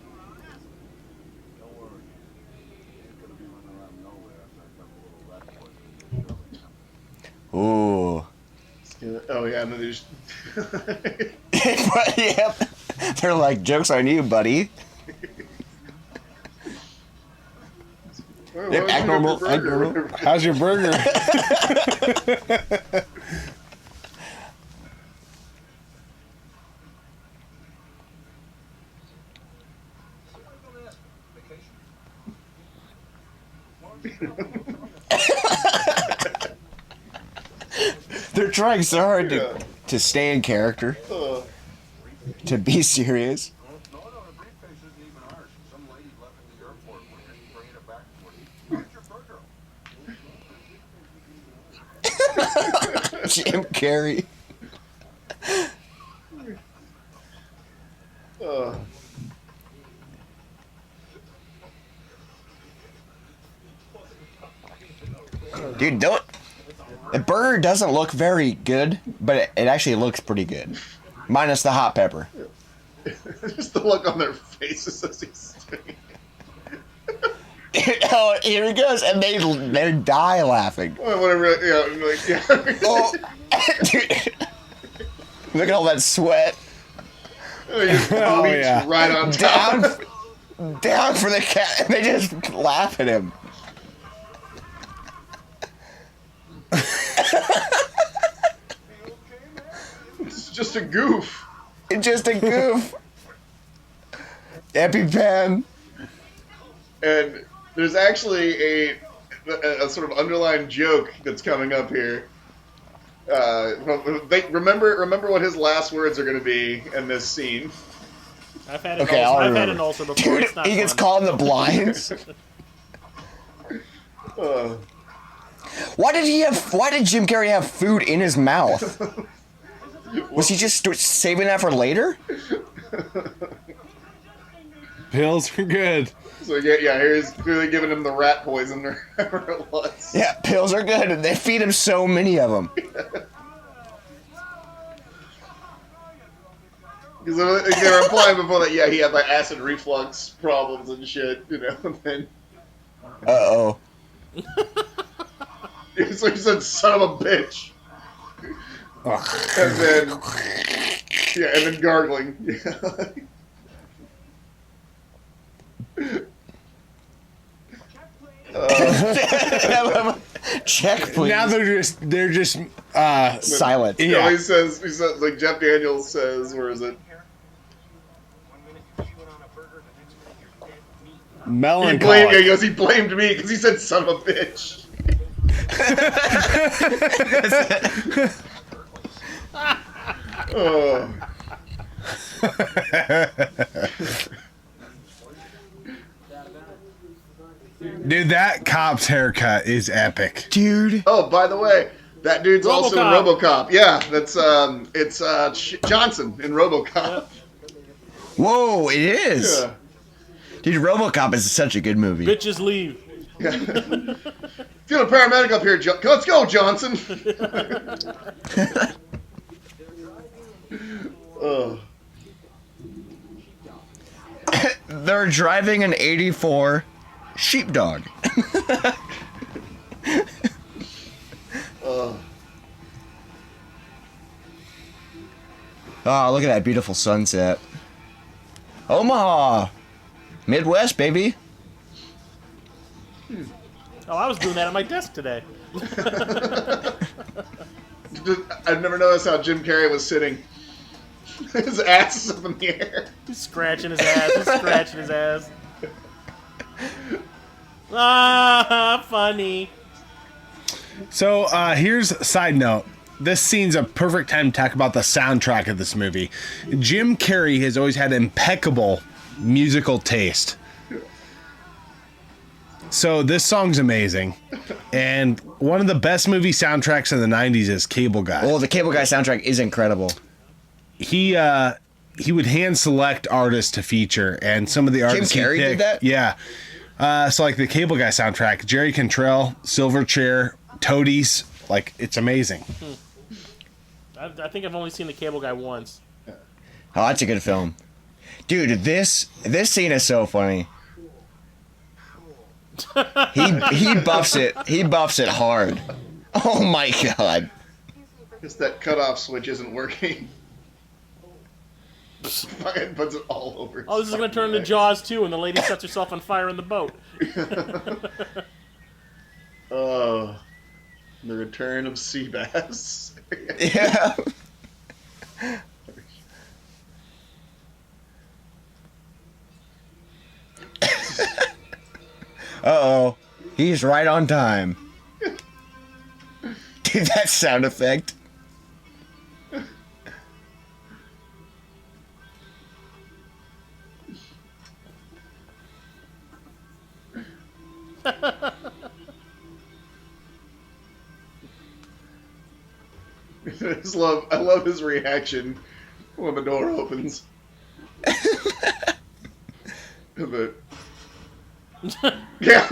Ooh. Oh yeah, and then they just. But, yep. They're like, joke's on you, buddy. Yep, act normal, act normal. How's your burger? They're trying so hard to stay in character, to be serious. No, the briefcase isn't even ours. Some lady left at the airport. We're just bringing it back for you. Where's your burger? Jim Carrey. Dude, don't. The burger doesn't look very good, but it actually looks pretty good. Minus the hot pepper. Just the look on their faces as he's doing it. Oh, here he goes, and they die laughing. Well, whatever. Yeah, like, yeah. Oh, dude. Look at all that sweat. He just Oh, leaps yeah. right on top. Down for the cat, and they just laugh at him. It's just a goof. It's just a goof. EpiPen. And there's actually a sort of underlying joke that's coming up here. Remember what his last words are going to be in this scene. I've had an Okay, ulcer. I'll I've had remember. an ulcer before. Dude, It's not he gets fun. caught in the blinds. Why did Jim Carrey have food in his mouth? Was he just saving that for later? Pills are good. So yeah, here's clearly giving him the rat poison or whatever it was. Yeah, pills are good. They feed him so many of them. Because they were implying before that, yeah, he had like acid reflux problems and shit, you know. And then Uh-oh. So he said, "Son of a bitch," and then gargling. Check, please. Now they're just Silent. Yeah. He says like Jeff Daniels says, where is it? 1 minute you're chewing on a burger, the next minute you're dead meat. melancholy. He blamed me because he said, "Son of a bitch." Oh. Dude, that cop's haircut is epic. Dude. Oh, by the way, that dude's also in RoboCop. RoboCop. Yeah, that's it's Johnson in RoboCop. Whoa, it is. Yeah. Dude, RoboCop is such a good movie. Bitches leave. Yeah. Feeling paramedic up here, let's go, Johnson. Oh. They're driving an 84 sheepdog. Oh. Oh, look at that beautiful sunset. Omaha. Midwest, baby. Oh, I was doing that at my desk today. I've never noticed how Jim Carrey was sitting. His ass is up in the air. He's scratching his ass. He's scratching his ass. Ah, funny. So here's a side note. This scene's a perfect time to talk about the soundtrack of this movie. Jim Carrey has always had impeccable musical taste. So this song's amazing. And one of the best movie soundtracks in the 90s is Cable Guy. Oh, the Cable Guy soundtrack is incredible. He would hand select artists to feature, and some of the artists Carrey he did picked, that? Yeah. So like the Cable Guy soundtrack, Jerry Cantrell, Silverchair, Toadies, like it's amazing. I think I've only seen the Cable Guy once. Oh, that's a good film. Dude, this scene is so funny. He buffs it. He buffs it hard. Oh my god. Just that cutoff switch isn't working. Fucking puts it all over. Oh, this is going to turn into Jaws 2 and the lady sets herself on fire in the boat. Oh, the return of sea bass. Yeah. Uh-oh. He's right on time. Dude, that sound effect. I love his reaction when the door opens. But yeah.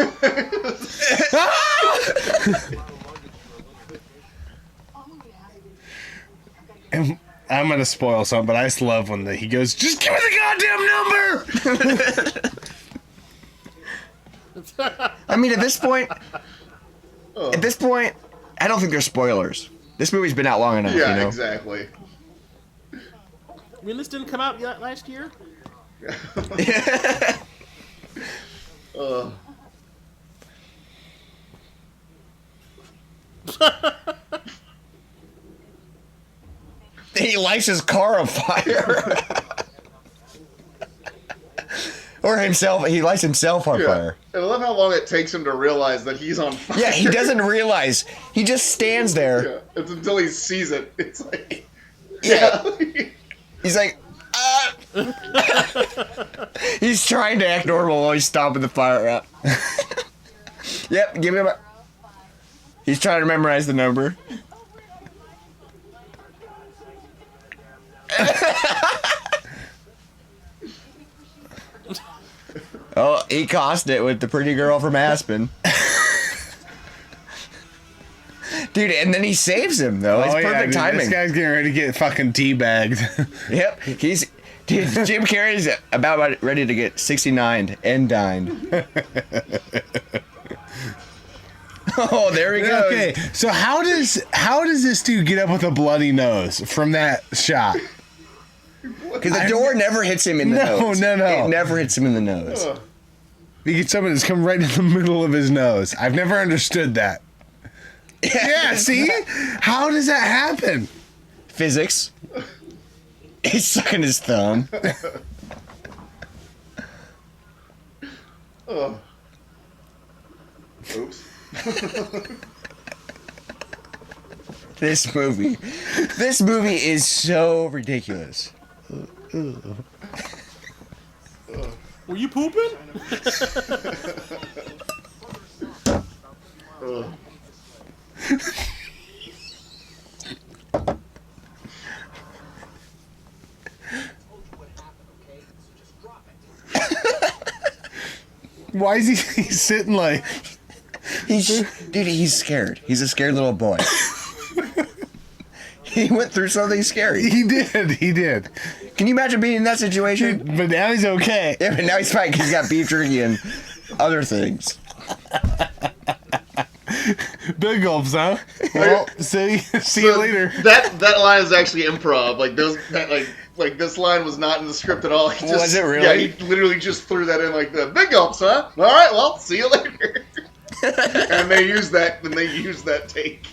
And I'm gonna spoil something, but I just love when he goes, "Just give me the goddamn number." I mean, at this point, I don't think there's spoilers. This movie's been out long enough, Yeah, you know? exactly. I mean, this didn't come out yet last year? He lights his car on fire. Or himself. He lights himself on Yeah. fire. And I love how long it takes him to realize that he's on fire. Yeah, he doesn't realize. He just stands there. Yeah, it's until he sees it. It's like, Yeah. yeah. He's like, ah! He's trying to act normal while he's stomping the fire out. Yep, give him a... He's trying to memorize the number. Oh, he cost it with the pretty girl from Aspen. Dude, and then he saves him, though. It's perfect dude, timing. This guy's getting ready to get fucking teabagged. Yep, dude, Jim Carrey's about ready to get 69'd and dined. Oh, there he goes. Okay, so how does this dude get up with a bloody nose from that shot? Because the door never hits him in the nose. No. It never hits him in the nose. You get someone that's come right in the middle of his nose. I've never understood that. Yeah, see? How does that happen? Physics. He's sucking his thumb. Oops. This movie is so ridiculous. Were you pooping? Why is he sitting like... He's scared. He's a scared little boy. He went through something scary. He did. Can you imagine being in that situation? But now he's okay. Yeah, but now he's fine because he's got beef jerky and other things. Big gulps, huh? Well, see you later. That line is actually improv. Like this line was not in the script at all. Was it really? Yeah, he literally just threw that in like the big gulps, huh? All right, well, see you later. And they use that take.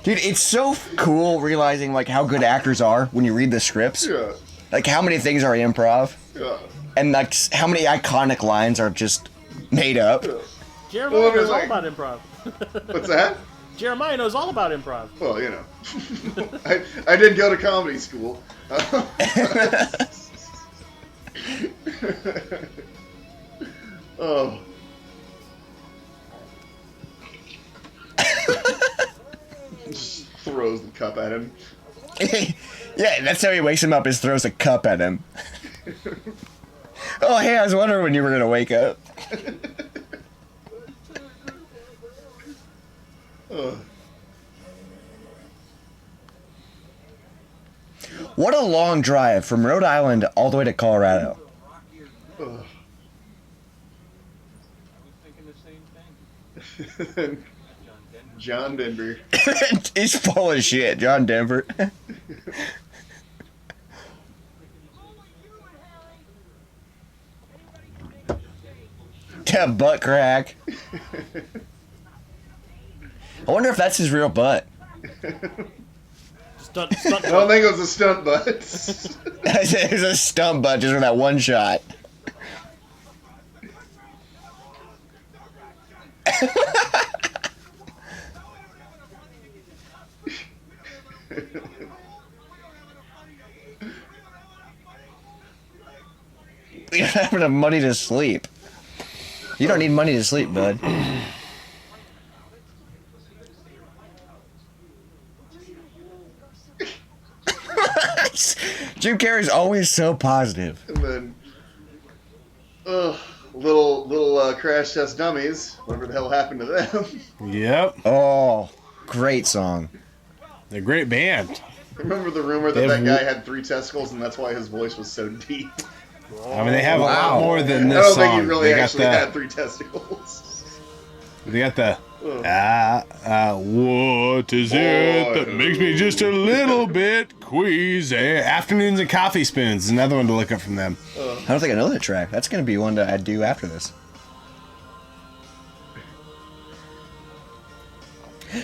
Dude, it's so cool realizing like how good actors are when you read the scripts. Yeah. Like how many things are improv, Yeah. and like how many iconic lines are just made up. Jeremiah Well, I mean, knows all like- about improv. What's that? Jeremiah knows all about improv. Well, you know, I did go to comedy school. Oh. Just throws the cup at him. Yeah, that's how he wakes him up. Is throws a cup at him. Oh, hey, I was wondering when you were gonna wake up. What a long drive from Rhode Island all the way to Colorado. John Denver. He's full of shit, John Denver. That butt crack. I wonder if that's his real butt. Stunt I don't think it was a stunt, but It was a stump butt just for that one shot. You don't have enough money to sleep. You don't need money to sleep, bud. Jim Carrey's always so positive. and then, little crash test dummies. Whatever the hell happened to them? Yep. Oh, great song. They're a great band. Remember the rumor that They that have guy had 3 testicles, and that's why his voice was so deep. I mean, they have a Wow. lot more than I this don't song. think he really they got actually the, had 3 testicles. They got the. What is it that makes me just a little bit queasy? Afternoons and Coffee Spoons is another one to look up from them. I don't think I know that track. That's going to be one that I do after this.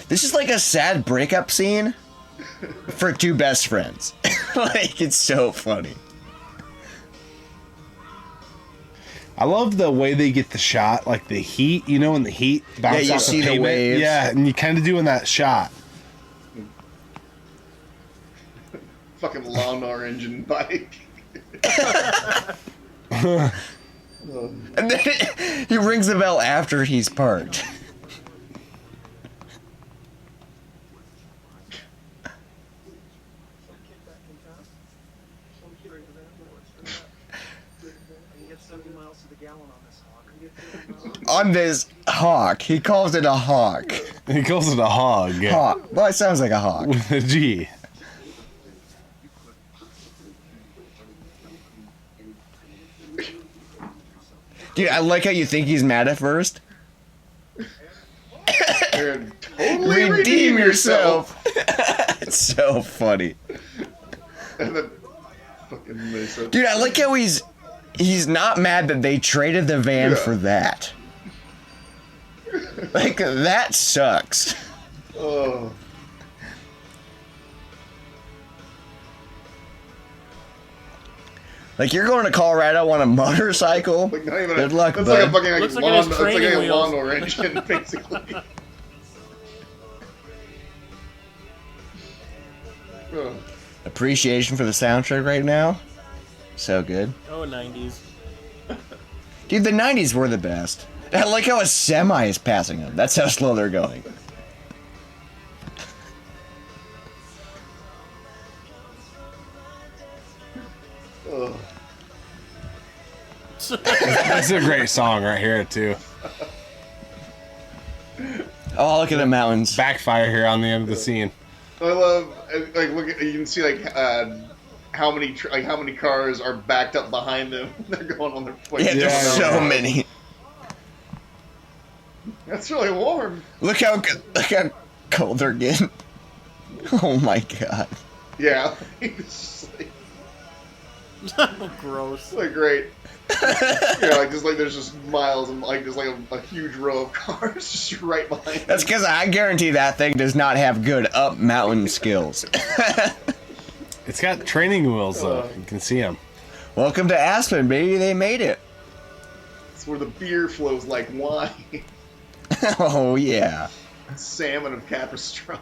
This is like a sad breakup scene for 2 best friends. Like, it's so funny. I love the way they get the shot, like the heat, you know, when the heat bounces you off see the the pavement. waves. Yeah, and you kind of doing that shot. Fucking lawnmower engine bike. And then he rings the bell after he's parked. On this hawk. He calls it a hawk. He calls it a hog. Hawk. Well, it sounds like a hawk. With a G. Dude, I like how you think he's mad at first. And totally Redeem yourself. It's so funny. And then fucking Mesa. Dude, I like how he's not mad that they traded the van for that. Like, that sucks. Oh. Like, you're going to Colorado on a motorcycle? Like not even Good luck, That's bud. like a fucking Looks like it has it's like training a wheels. lawnmower engine, basically. Oh. Appreciation for the soundtrack right now? So good. Oh, 90s. Dude, the 90s were the best. I like how a semi is passing them. That's how slow they're going. Oh. That's a great song right here too. Oh, look at the mountains. Backfire here on the end of the scene. I love like look at you can see like how many cars are backed up behind them. They're going on their foot. Yeah, there's Yeah, so yeah. many. That's really warm. Look how cold they're getting. Oh my god. Yeah. It's Gross. like great. Yeah, like just like there's just miles and like just like a huge row of cars just right behind. That's because I guarantee that thing does not have good up mountain skills. It's got training wheels though. You can see them. Welcome to Aspen, baby. They made it. It's where the beer flows like wine. Oh yeah. Salmon of Capistrano.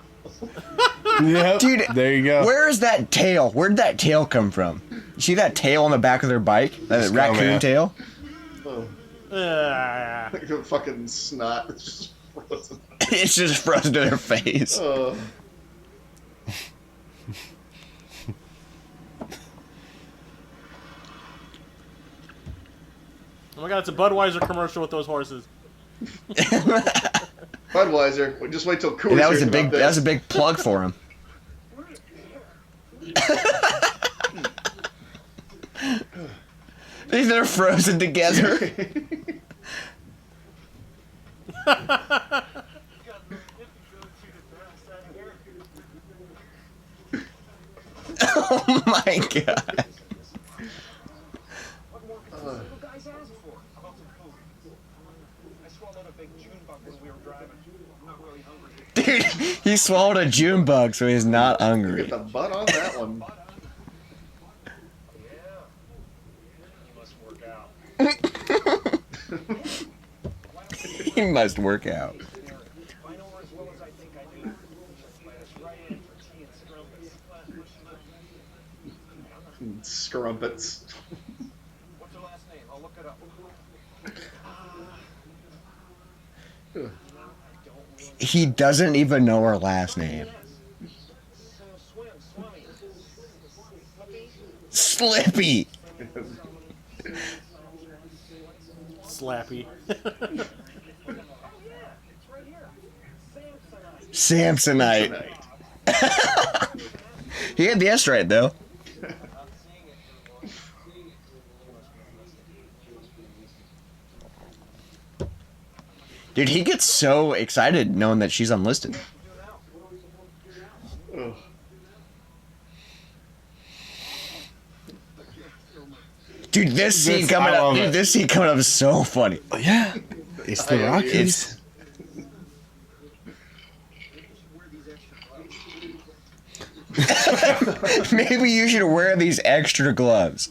Yep. Dude, there you go. Where is that tail? Where did that tail come from? You see that tail on the back of their bike? That raccoon man. tail? Oh, Ah. like the fucking snot. It's just frozen. It's just frozen to their face. Oh. Oh my god, it's a Budweiser commercial with those horses. Budweiser. Just wait till Coors That was hears a big. about this. That was a big plug for him. They're frozen together. Oh my god. You guys asked for? How about some food? I swallowed a big June bug when we were driving. I'm not really hungry. Dude, he swallowed a June bug, so he's not hungry. Get the butt on that one. Yeah. You must work out. He must work out. If I know her as well as I think I do, she'll let us right in for tea and scrumpets. Scrumpets. What's her last name? I'll look it up. He doesn't even know her last name. Swimmy. Slippy. Slappy. Samsonite. He had the S right though. Dude, he gets so excited knowing that she's unlisted. Ugh. Dude, this scene coming I up. love Dude, it. this scene coming up is so funny. Yeah. It's the I- Rockies. Maybe you should wear these extra gloves.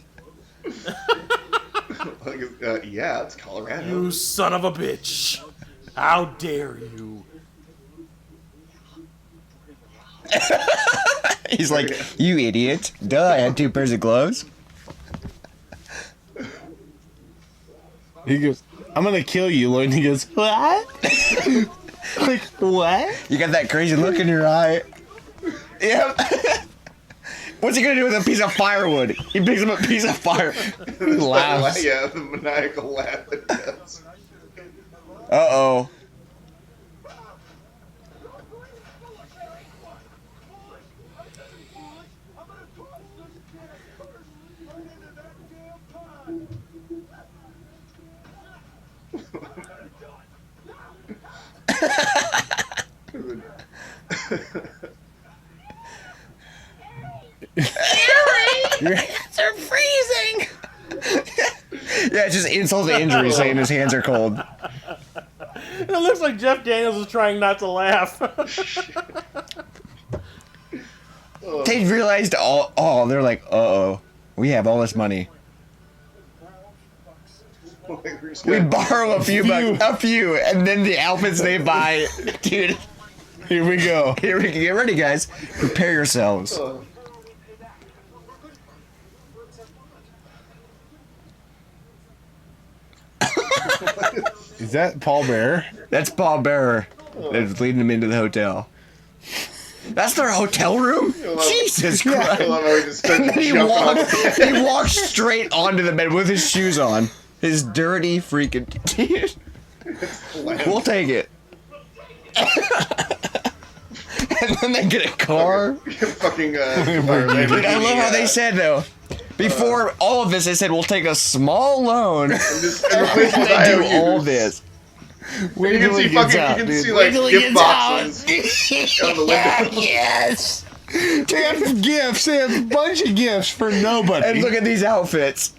Like, yeah, it's Colorado. You son of a bitch. How dare you? He's like, you idiot. Duh, I had 2 pairs of gloves. He goes, I'm gonna kill you, Lloyd. And he goes, what? Like, what? You got that crazy look in your eye. Yep. What's he gonna do with a piece of firewood? He picks up a piece of fire. He laughs. Yeah, the maniacal laugh that he does. Uh-oh. Your hands are freezing. Yeah, just insult to injury saying his hands are cold. It looks like Jeff Daniels is trying not to laugh. They realized they're like, uh-oh, we have all this money. We borrow a few bucks, and then the outfits they buy, dude. Here we go. Here we get ready, guys. Prepare yourselves. Is that Paul Bearer? That's Paul Bearer. That's leading them into the hotel. That's their hotel room? Jesus Christ. I love how he just starts And then he walks straight onto the bed with his shoes on. His dirty freaking... We'll take it. And then they get a car. Fucking, Dude, I love how they said, though, before all of this, they said, we'll take a small loan and replace with do IOUs. all this. You can see fucking, you can see like gift boxes on the window. Yes. They have gifts. They have a bunch of gifts for nobody. And look at these outfits.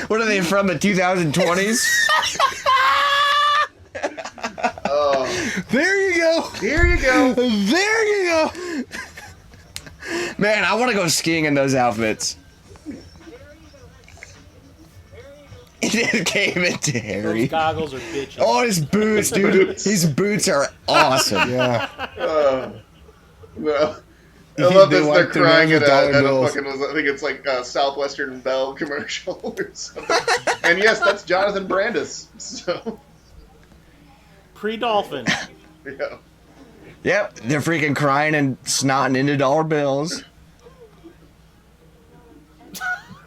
What are they from, the 2020s? There you go. Here you go. There you go. Man, I want to go skiing in those outfits. It came into Those Harry. goggles are bitches. Oh, his boots, dude. His boots are awesome. Yeah. Well, I love They this. They're wipe their crying nose at with a dollar bills. fucking, I think it's like a Southwestern Bell commercial or something. And yes, that's Jonathan Brandis. So, Pre-dolphin. yeah. Yep, they're freaking crying and snotting into dollar bills.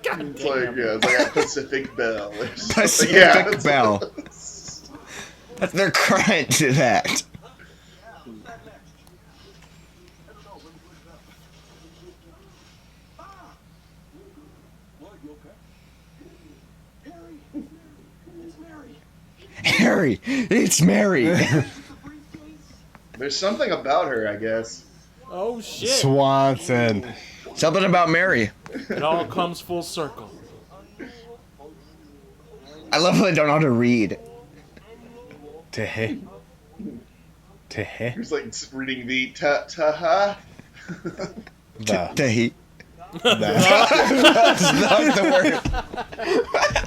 God It's damn. like, yeah, it's like a Pacific Bell or something. Pacific Yeah, it's- Bell. They're crying to that. Harry, it's Mary. There's something about her, I guess. Oh shit. Swanson. Something about Mary. It all comes full circle. I love how they don't know how to read. Tehe. Tehe. He's like reading the ta-ha. The. Tehi. That. That's not the word.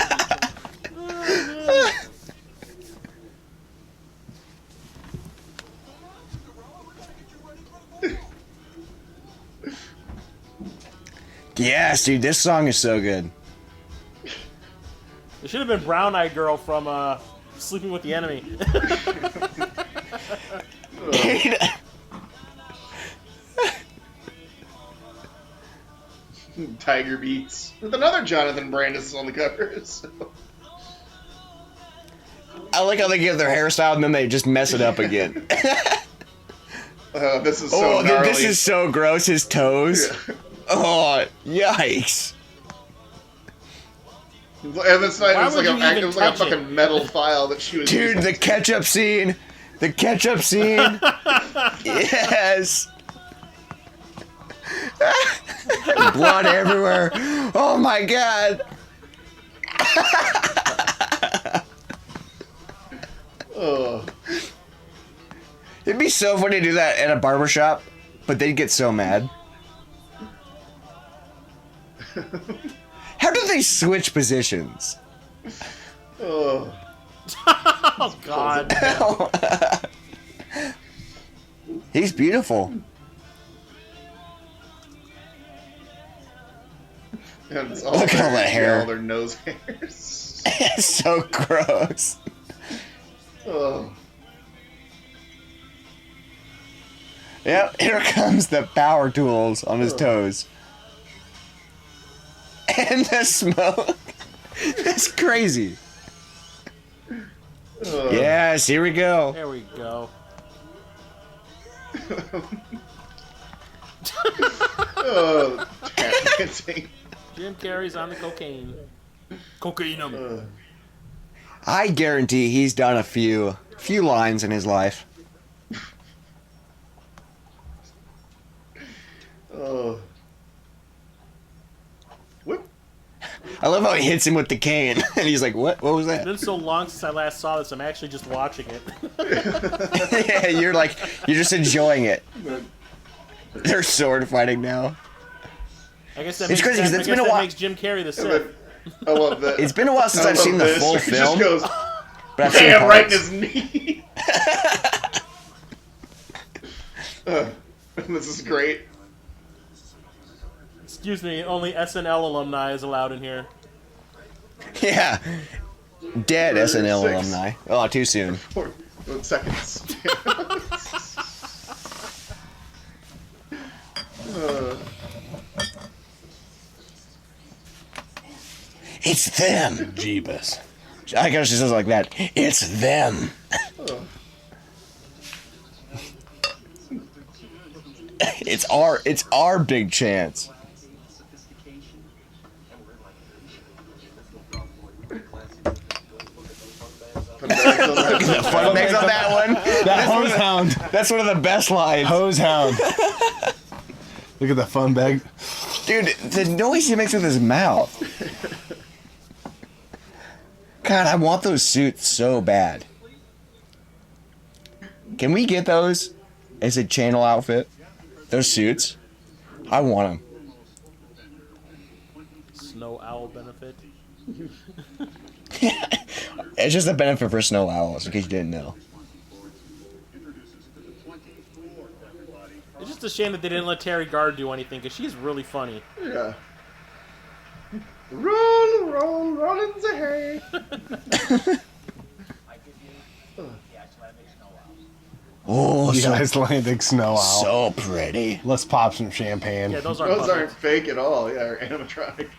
Yes, dude, this song is so good. It should have been Brown Eyed Girl from Sleeping with the Enemy. Tiger Beats. With another Jonathan Brandis on the cover. So. I like how they get their hairstyle and then they just mess it up again. This is so Oh, gnarly. this is so gross, his toes. Yeah. Oh, yikes. And it's not, Why it was like, would you even it was like a touch it? fucking metal file that she was Dude, using. the ketchup scene. The ketchup scene. Yes. Blood everywhere. Oh my god. Oh. It'd be so funny to do that at a barbershop, but they'd get so mad. How do they switch positions? Oh. Oh god. He's beautiful. And it's all Look at all that hair. All their nose hairs. It's so gross. Oh. Yep, here comes the power tools on his toes. And the smoke. That's crazy. Oh. Yes, here we go. There we go. Oh. Tap dancing. Jim Carrey's on the cocaine. Cocaine. I guarantee he's done a few lines in his life. Oh. I love how he hits him with the cane, and he's like, "What? What was It's that?" been so long since I last saw this. I'm actually just watching it. Yeah, you're just enjoying it. They're sword fighting now. I guess that It's makes, crazy 'cause that, I it's guess been a that while- makes Jim Carrey the And Sith. then- I love that. It's been a while since I've seen the full He film, just goes, but I've seen bam, right in parts. his knee. This is great. Excuse me, only SNL alumni is allowed in here. Yeah, dead SNL 6. alumni. Oh, too soon. 4 seconds. It's them. Jeebus. I guess she says it like that. It's them. It's our big chance. Fun things on that one. That hose hound. That's one of the best lines. Hose hound. Look at the fun bag. Dude, the noise he makes with his mouth. God, I want those suits so bad. Can we get those as a channel outfit? Those suits? I want them. Snow owl benefit. It's just a benefit for snow owls, in case you didn't know. It's just a shame that they didn't let Teri Garr do anything, because she's really funny. Yeah. Roll, roll, roll in the hay. Oh, The so, Icelandic snow owl. so pretty. Let's pop some champagne. Yeah, those aren't Those puppets. aren't fake at all. Yeah, they're animatronic.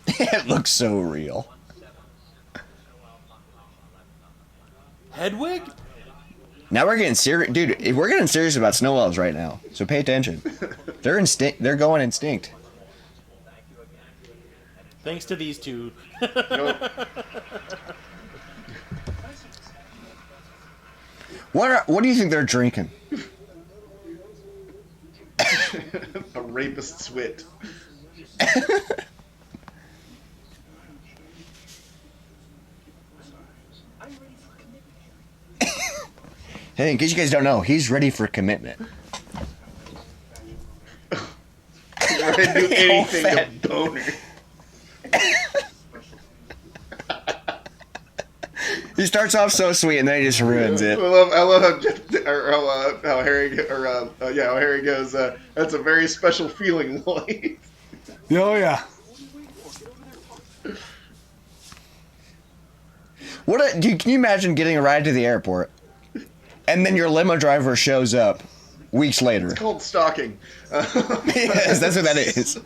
It looks so real. Hedwig? Now we're getting serious, dude. We're getting serious about snow elves right now. So pay attention. They're instinct. They're going instinct. Thanks to these two. Nope. What do you think they're drinking? A rapist's wit. Hey, in case you guys don't know, he's ready for commitment. You're ready to do anything to boner. He starts off so sweet and then he just ruins it. I love how how Harry how Harry goes. That's a very special feeling, Lloyd. Oh, yeah. Can you imagine getting a ride to the airport, and then your limo driver shows up weeks later? It's called stalking. Yes, that's what that is.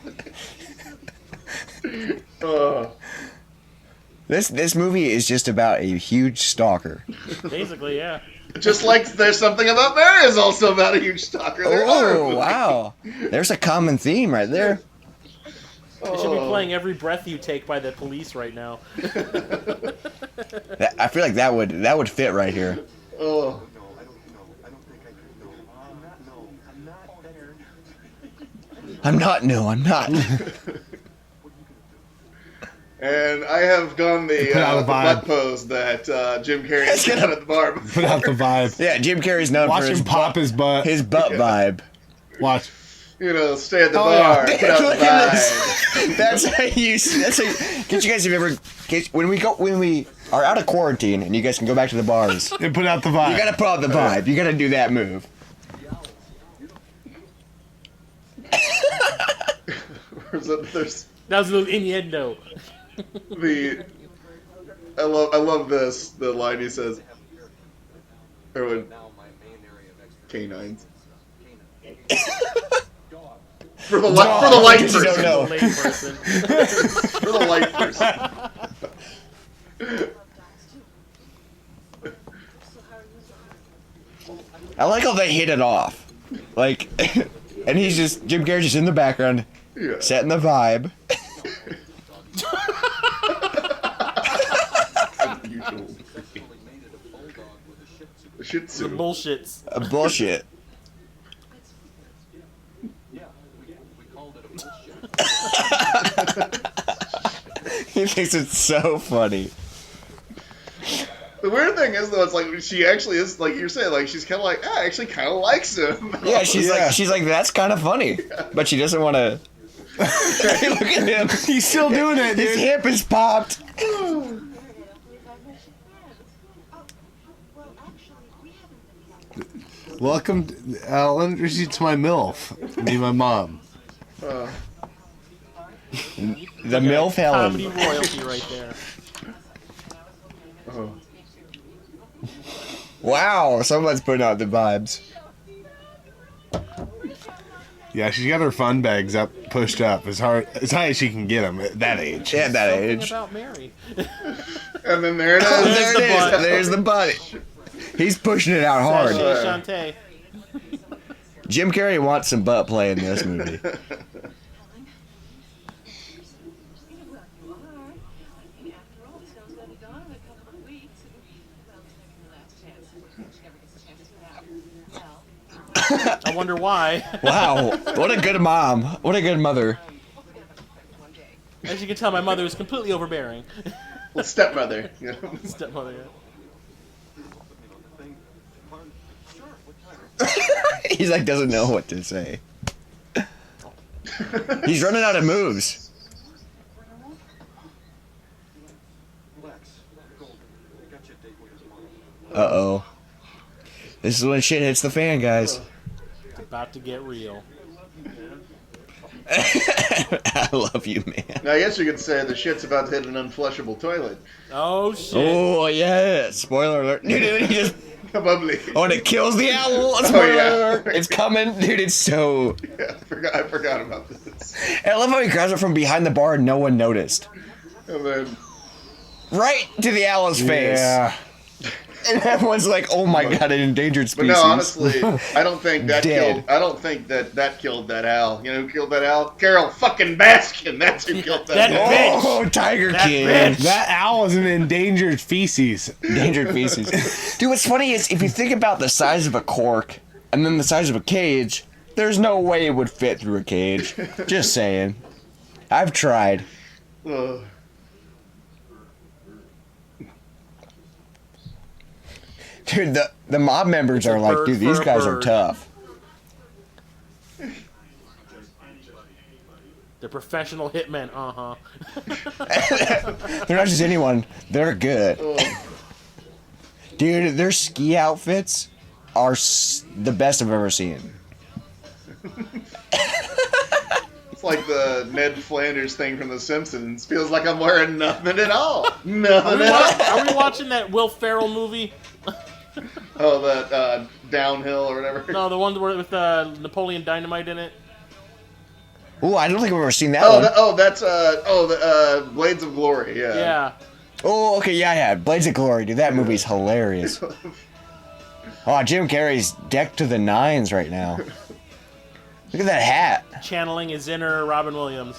This movie is just about a huge stalker. Basically, yeah. Just like there's something about Mary is also about a huge stalker. There are. Oh, wow. There's a common theme right there. They should be playing Every Breath You Take by the Police right now. I feel like that would fit right here. Oh. I'm not. And I have gone the Put out a vibe. butt pose that Jim Carrey has done at the bar before. Put out the vibe. Yeah, Jim Carrey's known Watch for him pop his butt. his butt vibe. Watch. You know, stay at the Oh, bar, yeah. put out Look the at vibe. this. That's how you. Get you guys have ever when we are out of quarantine and you guys can go back to the bars. And put out the vibe. You gotta put out the vibe. You gotta do that move. There's That was a little innuendo. I love this. The line he says, "Everyone, canines." For the light because you don't person. know. Lame person. For the light person. I like how they hit it off. Like, and Jim Carrey's just in the background, Yeah. setting the vibe. The Shih Tzu. The bullshits. Bullshit. He thinks it's so funny. The weird thing is, though, it's like she actually is, like you're saying, like she's kind of like, I actually kind of likes him. Yeah, she's like, that's kind of funny, but she doesn't want to. Look at him. He's still doing it, His dude. hip is popped. Welcome. I'll introduce you to my MILF. Me and my mom. The MILF Comedy Helen. royalty right there. Oh. Wow, someone's putting out the vibes. Yeah, she's got her fun bags pushed up as high as she can get them at that age. Yeah, at that Something age. about Mary. And then there it is. Oh, there the it is. butt. There's the butt. He's pushing it out hard. Shantae. Jim Carrey wants some butt play in this movie. I wonder why. Wow, what a good mom. What a good mother. As you can tell, my mother was completely overbearing. Well, stepmother. You know? Stepmother. Yeah. He's like, doesn't know what to say. He's running out of moves. Uh-oh. This is when shit hits the fan, guys. It's about to get real. I love you, man. Now, I guess you could say the shit's about to hit an unflushable toilet. Oh shit! Oh, yeah. Spoiler alert. Dude, he just... Probably. Oh, and it kills the owl. Spoiler yeah. alert. It's coming. Dude, it's so... Yeah, I forgot about this. And I love how he grabs it from behind the bar and no one noticed. And then, Right to the owl's face. Yeah. And everyone's like, oh my god, an endangered but species. no, honestly, I don't think that Dead. killed. I don't think that killed that owl. You know who killed that owl? Carol fucking Baskin. That's who killed that. That owl. bitch. Oh, Tiger That King. bitch. That owl is an endangered feces. Endangered species. Dude, what's funny is if you think about the size of a cork and then the size of a cage, there's no way it would fit through a cage. Just saying. I've tried. Ugh. Dude, the mob members are like, bird dude, these for a guys are bird. tough. The professional hitmen. They're not just anyone, they're good. Ugh. Dude, their ski outfits are the best I've ever seen. It's like the Ned Flanders thing from The Simpsons. Feels like I'm wearing nothing at all. Nothing at all. Are we watching that Will Ferrell movie? Oh, that Downhill or whatever. No, the one with Napoleon Dynamite in it. Ooh, I don't think I've ever seen that Oh, one. that's the Blades of Glory. Yeah. Yeah. Oh, okay, yeah. Blades of Glory, dude. That movie's hilarious. Oh, Jim Carrey's decked to the nines right now. Look at that hat. Channeling his inner Robin Williams.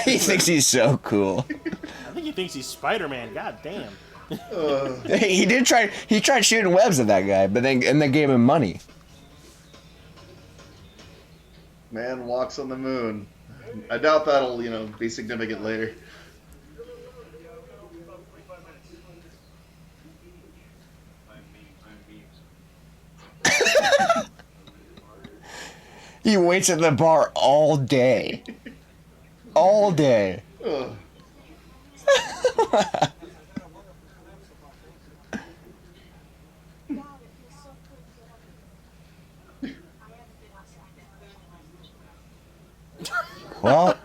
He thinks he's so cool. I think he thinks he's Spider-Man. God damn. He tried shooting webs at that guy, but then they gave him money. Man walks on the moon. I doubt that'll, be significant later. He waits at the bar all day. All day. Ugh. Well,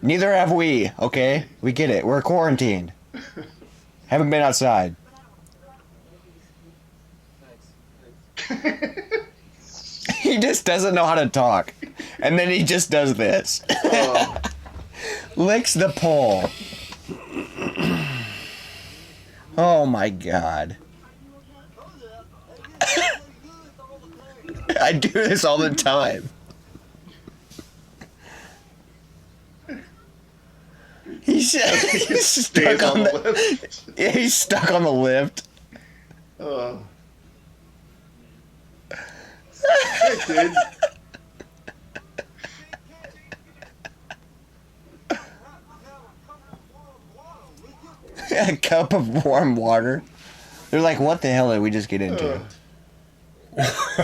neither have we, okay? We get it. We're quarantined. Haven't been outside. He just doesn't know how to talk. And then he just does this. Oh. Licks the pole. Oh my god. I do this all the time. He's stuck on the lift. Yeah, he's stuck on the lift. Oh. Hey, kid. a cup of warm water. They're like, what the hell did we just get into?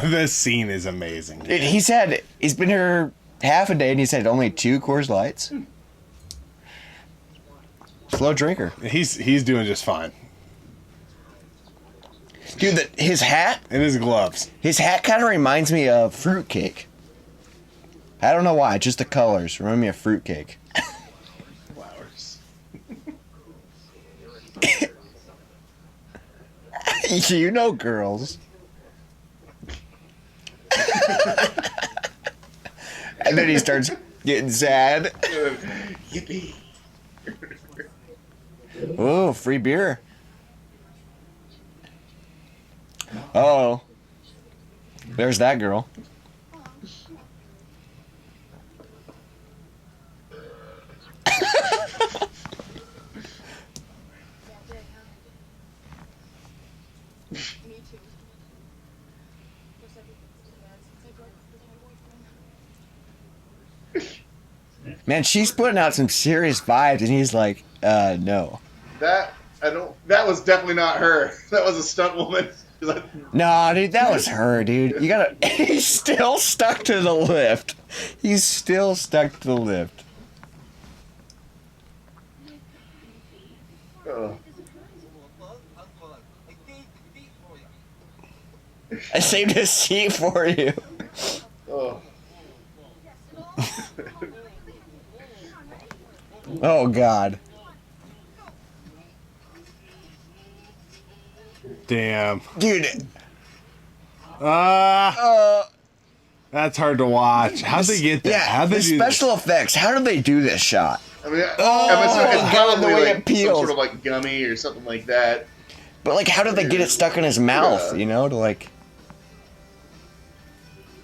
This scene is amazing. Dude, he's been here half a day and he's had only 2 Coors Lights. Slow drinker. He's doing just fine. Dude, his hat And his gloves. kind of reminds me of fruitcake. I don't know why, just the colors remind me of fruitcake. Flowers. You know girls. And then he starts getting sad. Yippee. Oh, free beer. Oh. There's that girl. Me too. Guess everything's too bad since I broke up with my boyfriend. Man, she's putting out some serious vibes, and he's like, no. That was definitely not her. That was a stunt woman. Nah, dude, that was her, dude. You gotta. He's still stuck to the lift. He's still stuck to the lift. Oh. I saved a seat for you. Oh. Oh, God. Damn. Dude. That's hard to watch. How'd they get that? Yeah, How'd they the do special effects. How did they do this shot? I mean, it's God, probably the way like it peels. some sort of like gummy or something like that. But, like, how did they get it stuck in his mouth, Yeah. you know, to, like...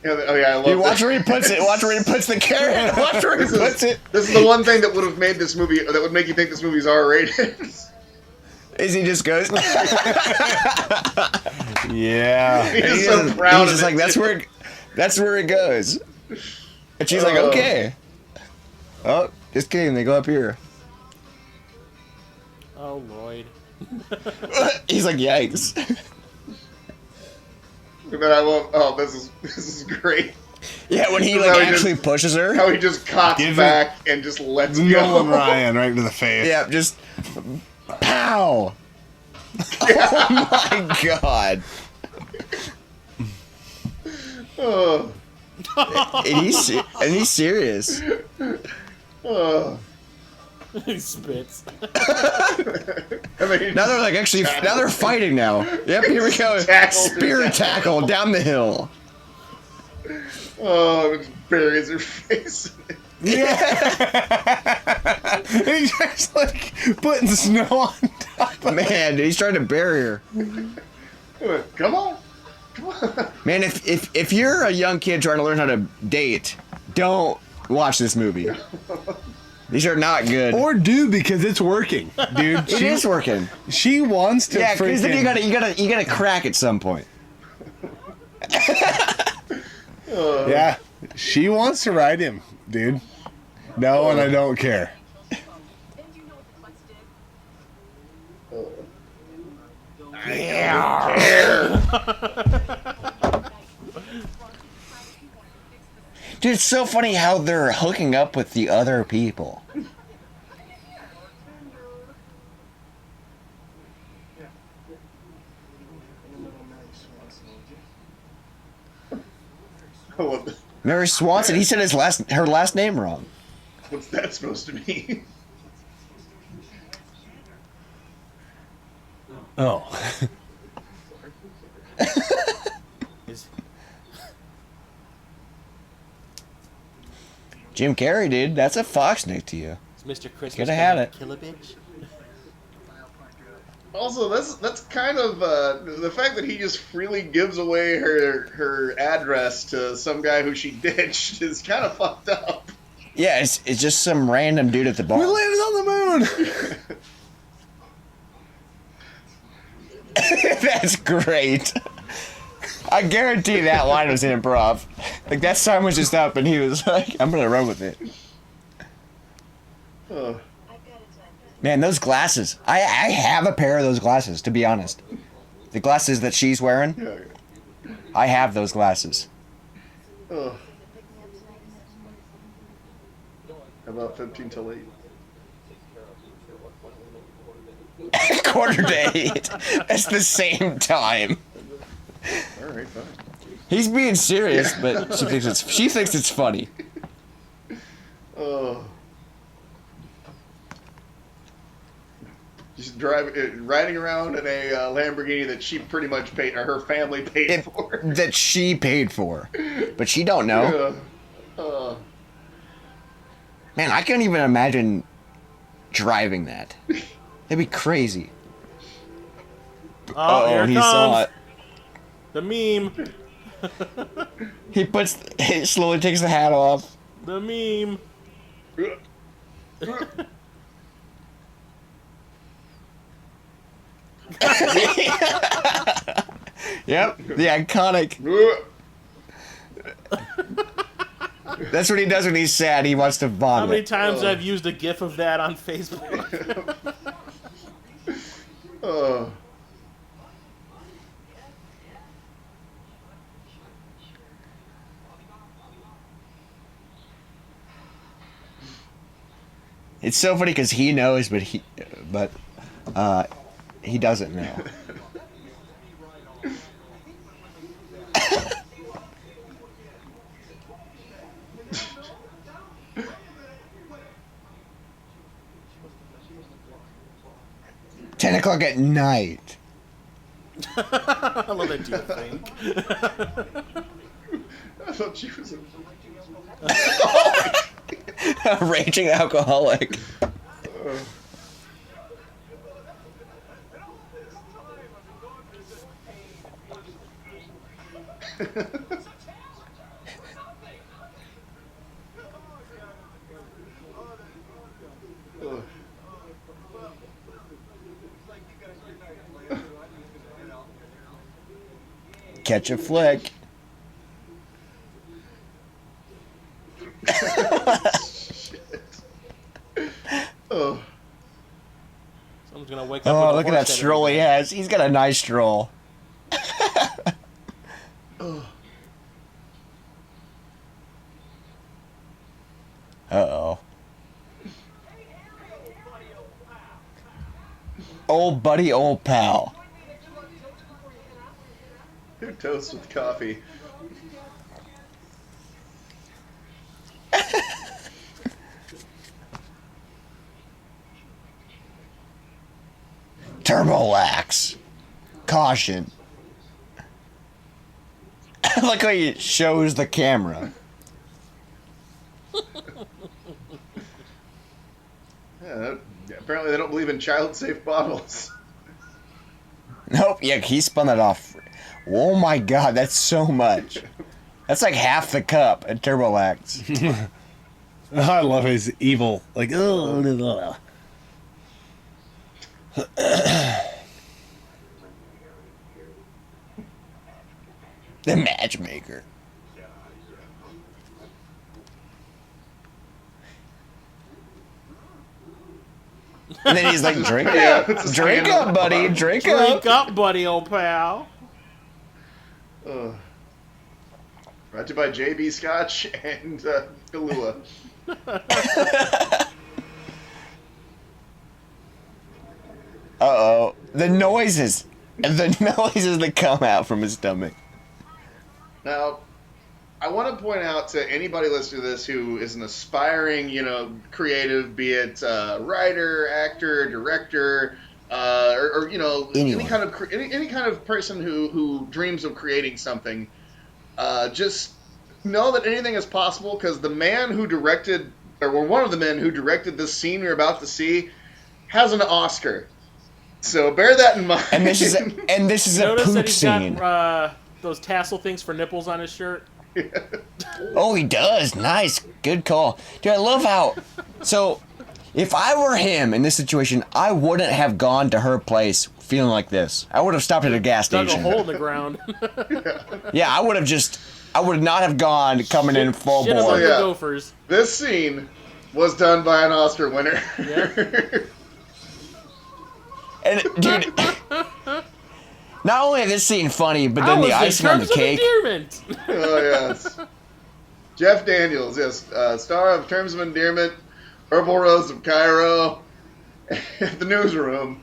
Yeah, oh yeah, I love Dude, watch this. where he puts it. Watch where he puts the carrot. Watch where he puts it. This is the one thing that would have made this movie, that would make you think this movie's R-rated. Is he just goes... Yeah. He's so proud He's of just it. like, that's where it goes. And she's like, okay. Oh, just kidding. They go up here. Oh, Lloyd. He's like, yikes. And then I love, this is great. Yeah, when he How like he actually just- pushes her. How he just cocks Give it- back and just lets Nolan go. Ryan right to the face. Yeah, just pow. Oh my god. Oh, And he's serious. oh. He spits. I mean, Now they're like actually now they're fighting now. Yep, here we go. Tackle. Spear tackle down the hill. oh, it just buries her face. Yeah. He's just like putting snow on top of Man, dude, he's trying to bury her. Come on. Come on. Man, if you're a young kid trying to learn how to date, don't watch this movie. These are not good. Or do because it's working, dude. It is working. She wants to. Yeah, because then freaking- you gotta crack at some point. Yeah, she wants to ride him, dude. No, and I don't care. And you know what the Klutz did? Dude, it's so funny how they're hooking up with the other people. I love this. Mary Swanson, he said her last name wrong. What's that supposed to mean? Oh. Is- Jim Carrey, dude, that's a fox next to you. Is Mr. Christmas Coulda had gonna it. kill a bitch? Also, that's kind of the fact that he just freely gives away her address to some guy who she ditched is kind of fucked up. Yeah, it's just some random dude at the bar. We landed on the moon. That's great. I guarantee that line was improv. Like, that sign was just up and he was like, I'm gonna run with it. Oh. I've got a time. Man, those glasses. I have a pair of those glasses, to be honest. The glasses that she's wearing, Yeah. I have those glasses. Ugh. About 15 till 8. Quarter to 8. That's the same time. All right, fine. He's being serious, but she thinks it's funny. Oh. Just riding around in a Lamborghini that she pretty much paid, or her family paid for. That she paid for, but she don't know. Yeah. Man, I can't even imagine driving that. That'd be crazy. Oh, here it he comes. saw it. The meme. He slowly takes the hat off. The meme. Yep, the iconic. That's what he does when he's sad. He wants to How many vomit. times I've used a GIF of that on Facebook? Oh. It's so funny because he knows, but he doesn't know. $10 o'clock at night. I love that you think. I thought she was A raging alcoholic. Catch a flick. Oh. Someone's gonna wake up. Oh, with a look at horse that head stroll he everywhere. has. He's got a nice stroll. Uh-oh. Old buddy, old pal. Your toast with coffee. Turbolax. Caution. I like how he shows the camera. Yeah, apparently they don't believe in child-safe bottles. Nope, yeah, he spun that off. Oh my god, that's so much. That's like half the cup at Turbolax. I love his evil, like, oh, The matchmaker. And then he's like, drink up. it's a Drink stand-up up, buddy. bottle. Drink Drink up. up, buddy, old pal. Brought to you by JB Scotch and Kahlua. Uh-oh. The noises. The noises that come out from his stomach. Now, I want to point out to anybody listening to this who is an aspiring, creative, be it writer, actor, director, or any Anyone. kind of person who dreams of creating something. Just know that anything is possible, because the man who directed, or one of the men who directed this scene you're about to see, has an Oscar. So bear that in mind. And this is a Notice poop that he's scene. got those tassel things for nipples on his shirt. Oh, he does. Nice. Good call. Dude, I love how... So, if I were him in this situation, I wouldn't have gone to her place feeling like this. I would have stopped at a gas Dug a station. hole in the ground. Yeah, I would not have gone coming in full Shit among bore. the Yeah. gophers. This scene was done by an Oscar winner. Yeah. And dude, not only is this scene funny, but then the icing on the cake. Endearment. Oh yes. Jeff Daniels, yes, star of Terms of Endearment, Purple Rose of Cairo, The Newsroom.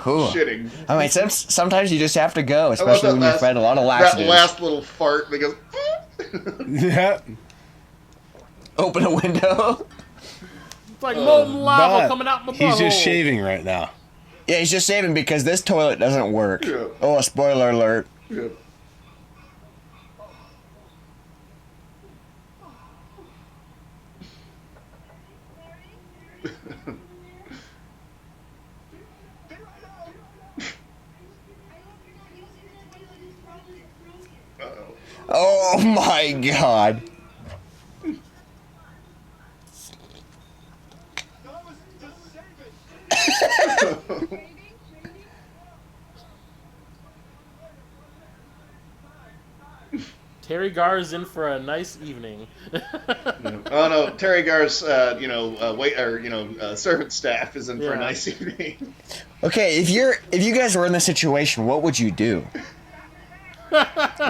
Shitting. I mean, sometimes you just have to go, I love especially that when you've fed a lot of laxatives. That last little fart that goes. Yeah. Open a window. It's like molten lava But coming out my butthole. he's just shaving right now. Yeah, he's just saving because this toilet doesn't work. Yeah. Oh, spoiler alert. Yeah. Oh my god. Teri Garr is in for a nice evening. Oh no, Teri Garr's, servant staff is in for a Yeah. nice evening. Okay, if you guys were in this situation, what would you do?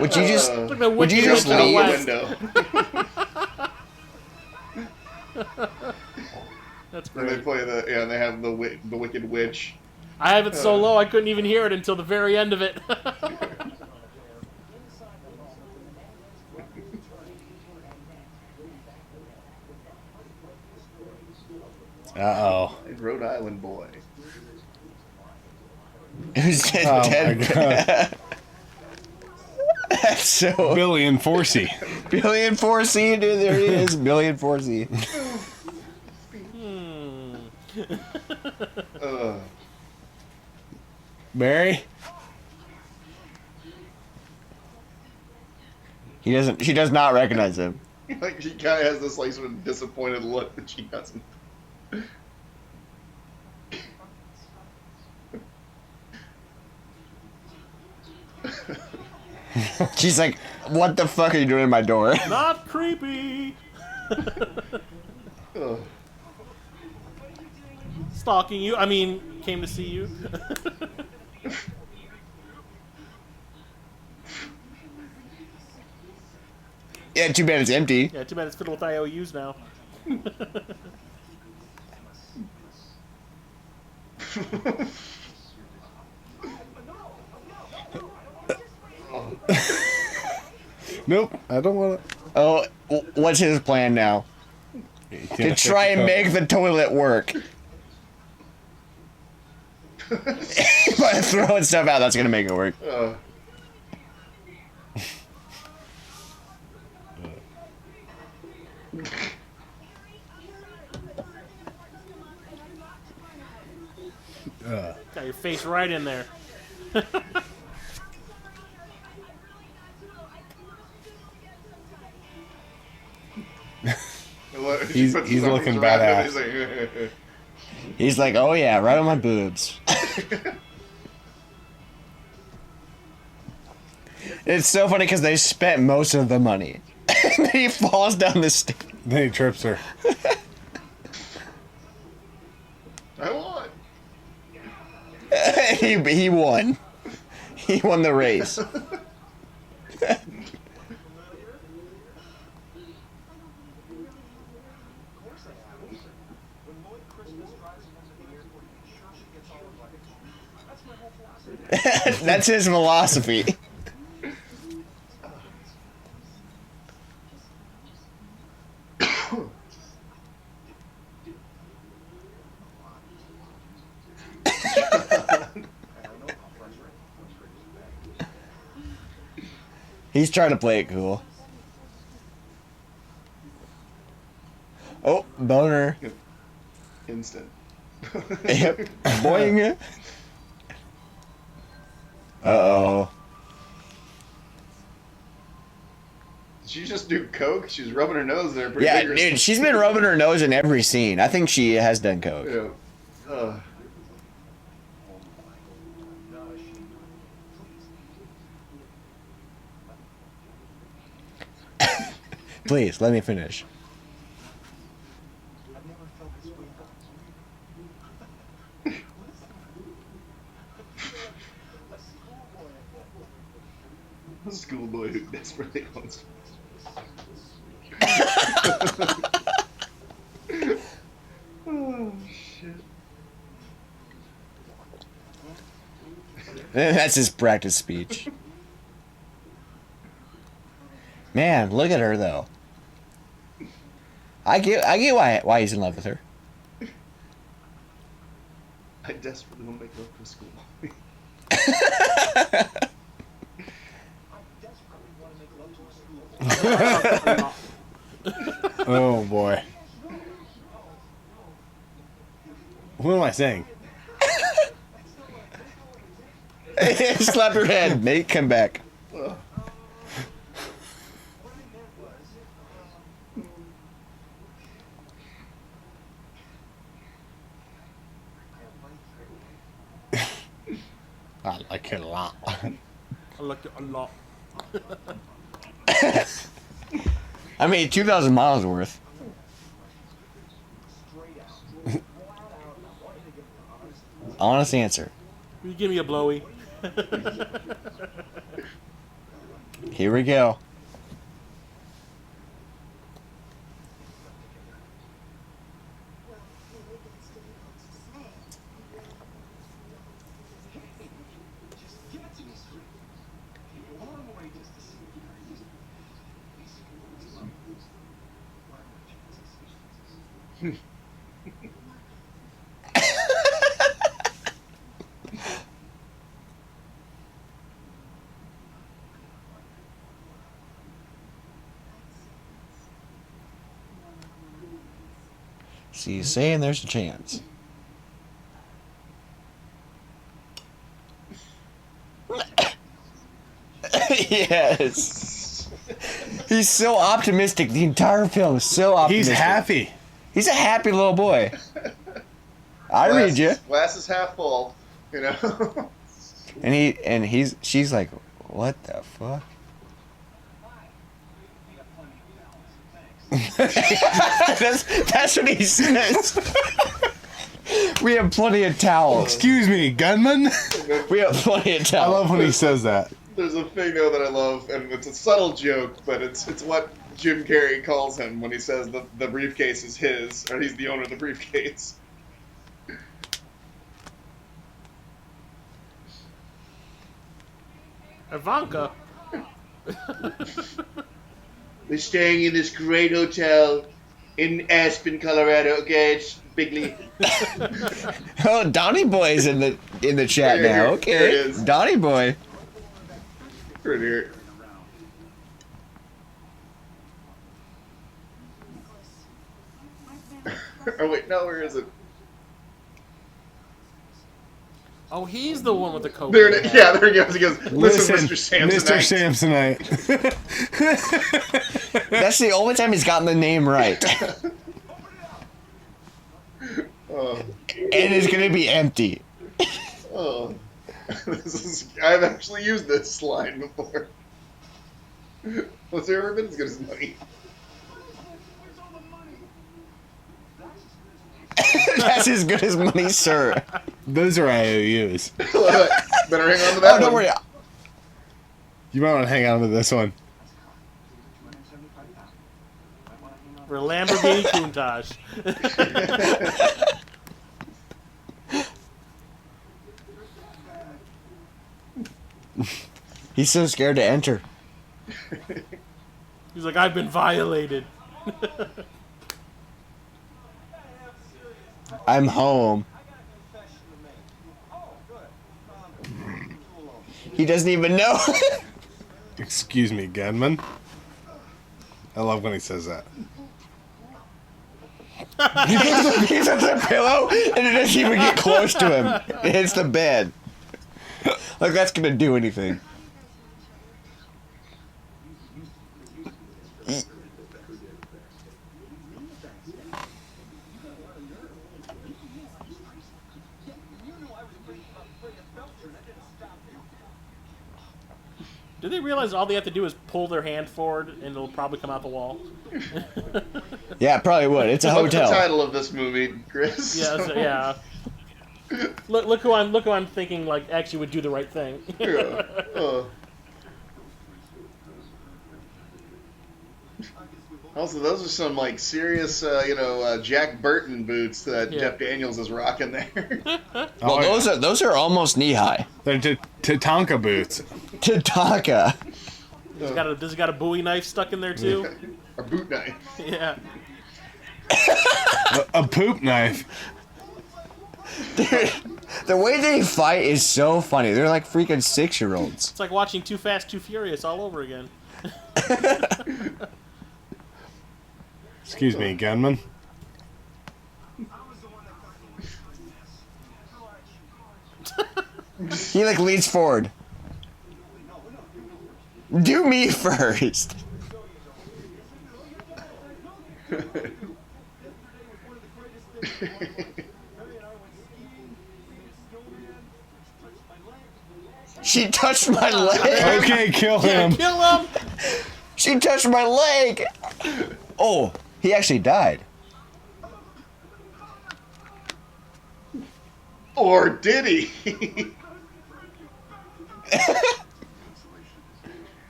Would you just Look at the would you wicked just witch in the leave? west. That's And they great. play and they have the Wicked Witch. I have it so low I couldn't even hear it until the very end of it. Uh-oh. Rhode Island boy. Who's Oh my dead? god. That's so Billy and Forsey. Billy and 4C, dude. There he is, Billy and 4C. Barry? She does not recognize him. Like she kind of has this like sort of disappointed look that she doesn't. She's like, "What the fuck are you doing in my door?" Not creepy. Ugh. Stalking you. I mean, came to see you. Yeah, too bad it's empty. Yeah, too bad it's filled with IOUs now. Nope, I don't want Oh, what's his plan now? to. To try and make the toilet work. By throwing stuff out, that's gonna make it work. Got your face right in there. He's looking badass. He's like, "Oh yeah, right on my boobs." It's so funny because they spent most of the money. And he falls down the stairs. Then he trips her. I won. He won. He won the race. That's his philosophy. He's trying to play it cool. Oh, boner. Instant. Yep. Boing. Uh-oh. Did she just do coke? She was rubbing her nose there pretty Yeah, vigorously. dude, she's been rubbing her nose in every scene. I think she has done coke. Yeah. Please, let me finish. I've never felt this way. A schoolboy who desperately wants. Oh shit! That's his practice speech. Man, look at her though. I get why he's in love with her. I desperately want to make love to a schoolboy. I desperately want to make love to a school. Oh boy. What am I saying? Slap your head, mate. Come back. Ugh. I like it a lot. I like it a lot. I mean, 2,000 miles worth. Honest answer. Will you give me a blowy? Here we go. So you saying there's a chance? Yes. He's so optimistic. The entire film is so optimistic. He's happy. He's a happy little boy. I read you. Glass is half full, you know. And she's like, what the fuck? that's what he says. We have plenty of towels. Excuse me, gunman? We have plenty of I towels. love when he says that. There's a thing though that I love, and it's a subtle joke, but it's what Jim Carrey calls him when he says the briefcase is his, or he's the owner of the briefcase. Ivanka. We're staying in this great hotel in Aspen, Colorado. Okay, it's bigly. Oh, Donnie Boy's in the chat Here, now. here Okay, it is. Donnie Boy. Right here. Oh wait, no, where is it? Oh, he's the one with the coke. There it is. Yeah, there he goes. He goes, listen, Mr. Mr. Samsonite. Samsonite. That's the only time he's gotten the name right. Oh, And it's gonna be empty. oh. I've actually used this line before. What's there ever been as good as money? That's as good as money, sir. Those are IOUs. Better hang on to that Oh, don't one. worry. You might want to hang on to this one. For Lamborghini Countach. He's so scared to enter. He's like, I've been violated. I'm home. He doesn't even know. Excuse me, gunman. I love when he says that. He hits the pillow and it doesn't even get close to him. It hits the bed. Like that's gonna do anything. Do they realize all they have to do is pull their hand forward and it'll probably come out the wall? Yeah, it probably would. It's a What's the hotel. title of this movie, Chris? Yeah, so, yeah. Look who I'm thinking like actually would do the right thing. Yeah. Also, those are some like serious, Jack Burton boots that Jeff Daniels is rocking there. Well, those are almost knee high. They're Tatanka boots. Tatanka. Does it got a Bowie knife stuck in there too? A boot knife. Yeah. A poop knife. Dude, the way they fight is so funny. They're like freaking 6-year-olds. It's like watching Too Fast, Too Furious all over again. Excuse me, gunman. He like leans forward. Do me first. She touched my leg. Okay, kill him. Kill him! She touched my leg. Oh, he actually died. Or did he?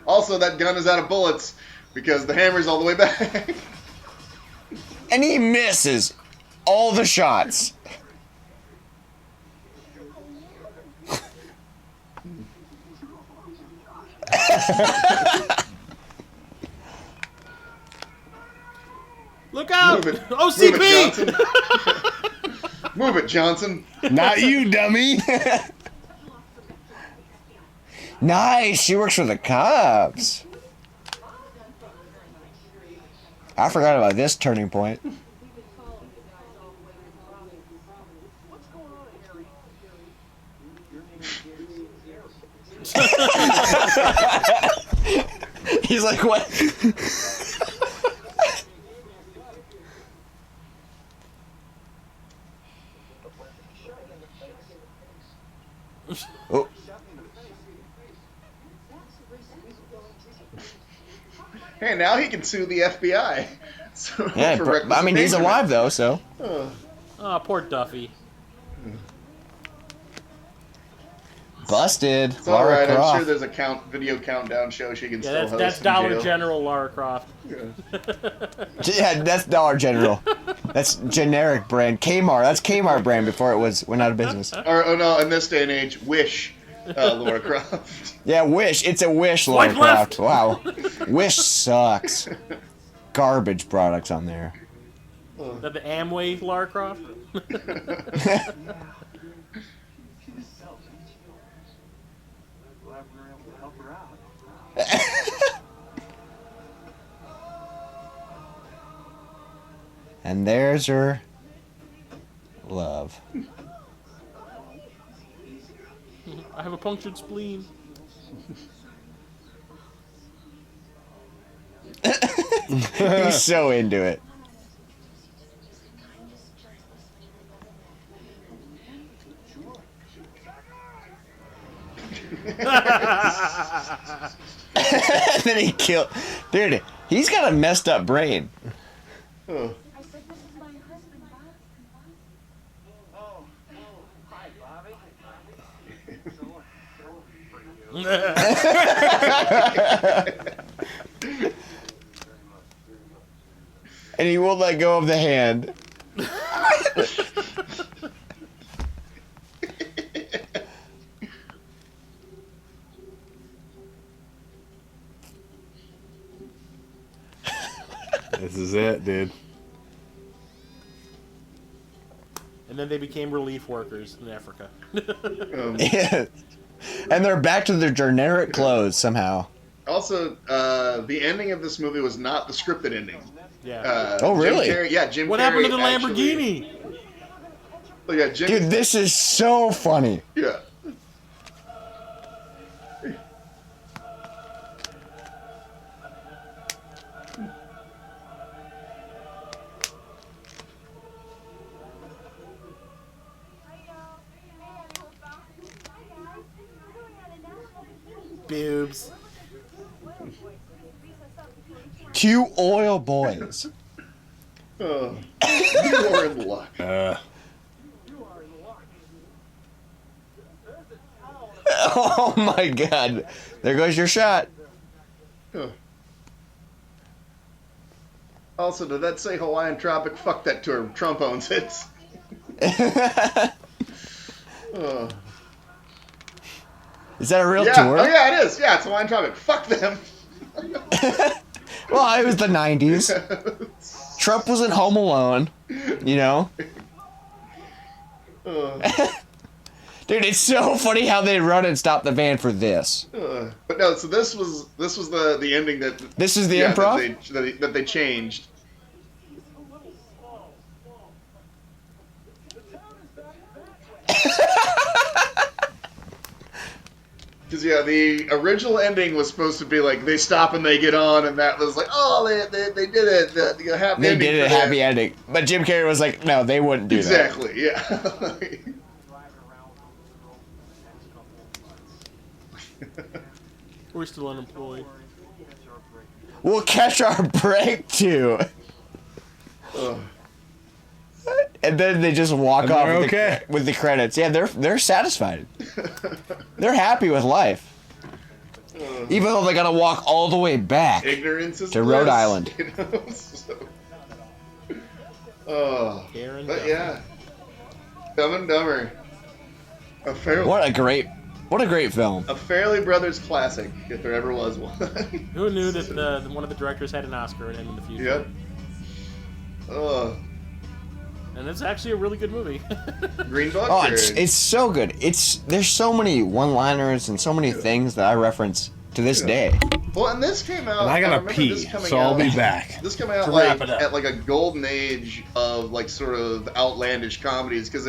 Also, that gun is out of bullets because the hammer's all the way back. And he misses all the shots. Look out! Move it. OCP! Move it, Johnson. Not you, dummy. Nice, she works for the cops. I forgot about this turning point. He's like, what? Oh. Hey, now he can sue the FBI. So, Yeah, for reckless I mean, he's endangerment. alive though, so. Oh, poor Duffy. Busted. It's all right. I'm Croft. sure there's a video countdown show she can still Yeah, host. that's in Dollar jail. General Lara Croft. Yeah, that's Dollar General. That's generic brand. Kmart. That's Kmart brand before it went out of business. Or, oh no, in this day and age, Wish, Laura Croft. Yeah, Wish. It's a Wish, Lara Swipe left. Croft. Wow. Wish sucks. Garbage products on there. Is that the Amway Lara Croft? Glad we were able to help her out. And there's her love. I have a punctured spleen. He's so into it. And then he killed. Dude, he's got a messed up brain. Oh. I said, this is my husband, Bob. Oh, hi, Bobby. And he won't let go of the hand. This is it, dude. And then they became relief workers in Africa. Yeah. And they're back to their generic clothes somehow. Also, the ending of this movie was not the scripted ending. Yeah. Oh, really? Jim Carrey, yeah, Jim What Carrey happened to the actually- Lamborghini? Oh, yeah, Jim. Dude, this is so funny. Yeah. Boobs. Two oil boys. Oh, you are in luck. Oh my god. There goes your shot. Oh. Also, did that say Hawaiian Tropic? Fuck that tour. Trump owns it. Oh. Is that a real Yeah. tour? Oh, yeah, it is. Yeah, it's Hawaiian Tropic. Fuck them. Well, it was the 90s. Trump was in Home Alone, you know? Dude, it's so funny how they run and stop the van for this. But no, so this was the ending that... This is the improv? That they changed. Because, yeah, the original ending was supposed to be like, they stop and they get on, and that was like, oh, they did it. The happy They ending did a for them. happy ending. But Jim Carrey was like, no, they wouldn't do that. Exactly, yeah. We're still unemployed. We'll catch our break, too. Ugh. And then they just walk And off they're with, okay. with the credits. Yeah, they're satisfied. They're happy with life. Even though they gotta walk all the way back. Ignorance is To bliss, Rhode Island. You know? Oh, Karen but Duffy. yeah, Dumb and Dumber, a Fairly What a great film. Brothers classic, if there ever was one. Who knew that one of the directors had an Oscar in the future? Yep. Oh, And it's actually a really good movie. Green Book. Oh, or- it's so good. There's so many one-liners and so many things that I reference to this day. Well, and this came out. And I gotta remember pee, this coming so I'll out- be back. This came out To like wrap it up. at like a golden age of like sort of outlandish comedies because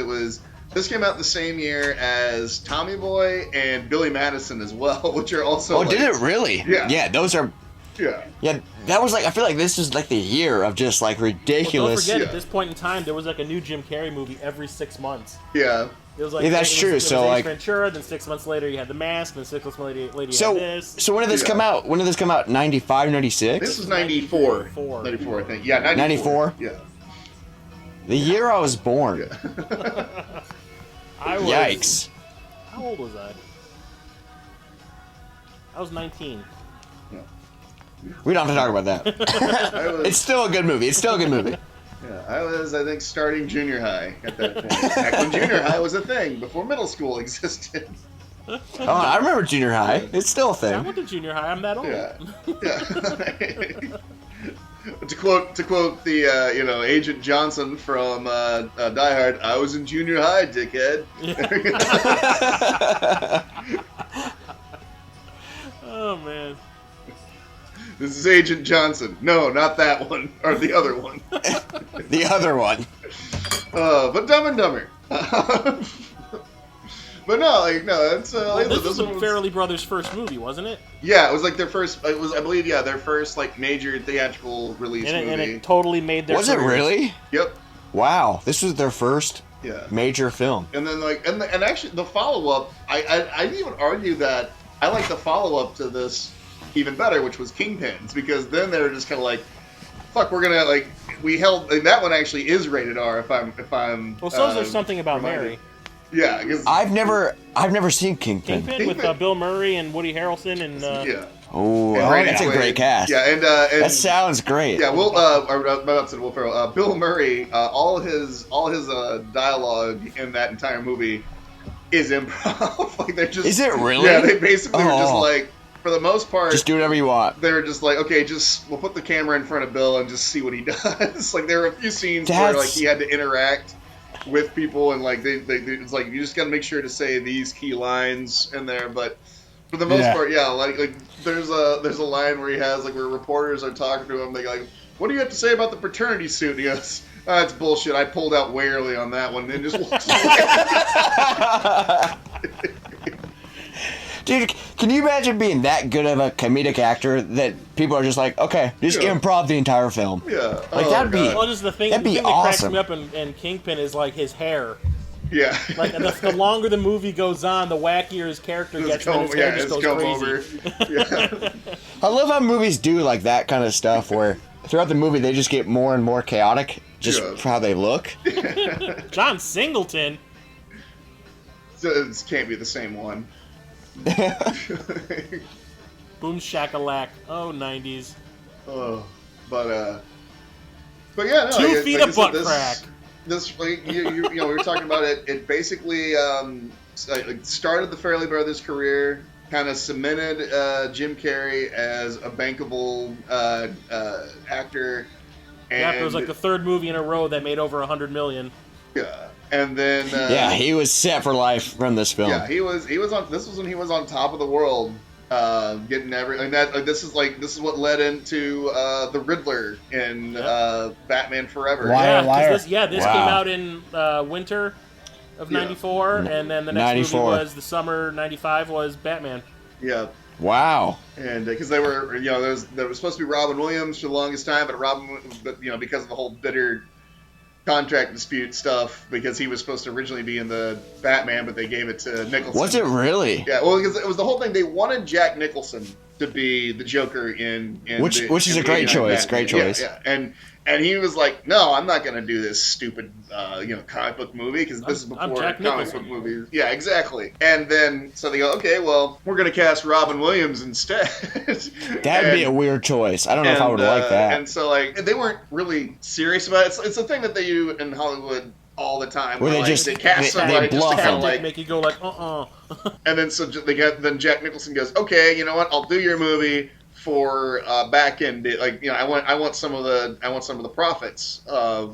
this came out the same year as Tommy Boy and Billy Madison as well, which are also. Oh, like, did it really? Yeah. Yeah, those are. Yeah. Yeah, that was like. I feel like this is like the year of just like Well, don't ridiculous. forget, Yeah. at this point in time, there was like a new Jim Carrey movie every 6 months. Yeah. It was like Yeah, that's it was- true, It was so, Ace like- Ventura, then 6 months later you had The Mask, then 6 months later you had So this. when did this Yeah. come out? When did this come out? 95, 96? This was 94. 94. 94, I think. Yeah, 94. 94? Yeah. The year I was born. Yeah. I was, Yikes. How old was I? I was 19. We don't have to talk about that. I was, It's still a good movie. It's still a good movie. yeah, I was, I think, starting junior high at that point. Back when junior high was a thing, before middle school existed. Oh, I remember junior high. It's still a I thing. went to junior high. I'm that old. Yeah. Yeah. To quote the Agent Johnson from Die Hard, I was in junior high, dickhead. Oh man. This is Agent Johnson. No, not that one, or the other one. The other one. But Dumb and Dumber. But no, it's Well, this was one the Farrelly Brothers' first movie, wasn't it? Yeah, it was like their first. It was, I believe, their first like major theatrical release And movie. it totally made their. Was it careers. really? Yep. Wow. This was their first Yeah. major film. And then and actually the follow up, I didn't even argue that I like the follow up to this even better, which was Kingpins, because then they were just kind of like, fuck, we're gonna like and that one actually is rated R if I'm. Well, so is there something about reminded. Mary. Yeah, because I've never seen Kingpin. Kingpin with Kingpin. Bill Murray and Woody Harrelson and. yeah. Oh, And oh, Randy that's a Quaid. great cast. Yeah, and That sounds great. yeah, Will Ferrell, Bill Murray, all his dialogue in that entire movie is improv. Like they're just. Is it really? Yeah, they basically were just Oh. like, for the most part, Just do whatever you want. they were just like, okay, we'll put the camera in front of Bill and just see what he does. Like there were a few scenes where That's- like he had to interact with people and like they it's like you just got to make sure to say these key lines in there, but. For the most Yeah. part, yeah. Like there's a line where he has like where reporters are talking to him. They go like, "What do you have to say about the paternity suit?" And he goes, "Ah, it's bullshit. I pulled out way early on that one." And just walks away. Dude, can you imagine being that good of a comedic actor that people are just like, okay, just Yeah. improv the entire film? Yeah. Like, Oh, that'd be- God. Well, just the thing, That'd the be thing that cracks awesome. me up in Kingpin is like his hair. Yeah. Like the longer the movie goes on, the wackier his character His gets, and his hair just his goes comb crazy. over. Yeah. I love how movies do like that kind of stuff where throughout the movie they just get more and more chaotic just Yeah. for how they look. John Singleton. So it can't be the same one. Boom shakalak. Oh, 90s. Oh, but But yeah, no, 2 like, feet like of I said, butt crack. This, like, you know, we were talking about it. It basically like started the Farrelly Brothers' career, kind of cemented Jim Carrey as a bankable actor. And, Yeah, it was like the 3rd movie in a row that made over $100 million. yeah, and then Yeah, he was set for life from this film. yeah, he was on. This was when he was on top of the world, getting everything. This is what led into the Riddler in Batman Forever. Liar, liar. This Wow. came out in winter of '94, and then the next 94. movie was the summer '95 was Batman. Yeah. Wow. And because they were, you know, there was supposed to be Robin Williams for the longest time, but you know, because of the whole bitter contract dispute stuff, because he was supposed to originally be in the Batman, but they gave it to Nicholson. Was it really? Yeah, well, because it was the whole thing. They wanted Jack Nicholson to be the Joker Which is in a the great 89 choice. Batman. Great choice. Yeah. And he was like, no, I'm not going to do this stupid, comic book movie, because this is I'm before Jack comic Nicholson. book movies. Yeah, exactly. And then, so they go, okay, well, we're going to cast Robin Williams instead. That'd be a weird choice. I don't know if I would like that. And so, like, they weren't really serious about it. It's a thing that they do in Hollywood all the time. Where they like, just- they cast they somebody just bluff to kind them. of like, Make you go like, and then so then Jack Nicholson goes, okay, you know what? I'll do your movie for back end. Like, you know, I want some of the profits of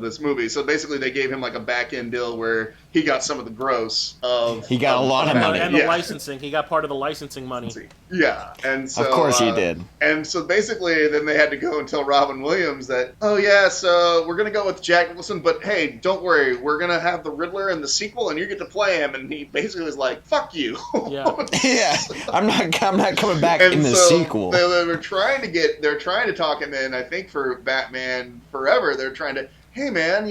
this movie. So basically, they gave him like a back end deal where he got some of the gross of. He got a lot of money. and the Yeah. licensing. He got part of the licensing money. Yeah, and so Of course he did. And so basically, then they had to go and tell Robin Williams that, oh yeah, so we're gonna go with Jack Nicholson, but hey, don't worry, we're gonna have the Riddler in the sequel, and you get to play him. And he basically was like, fuck you. Yeah. Yeah, I'm not coming back And in the so sequel. they're trying to talk him in. I think for Batman Forever, they're trying to, hey man,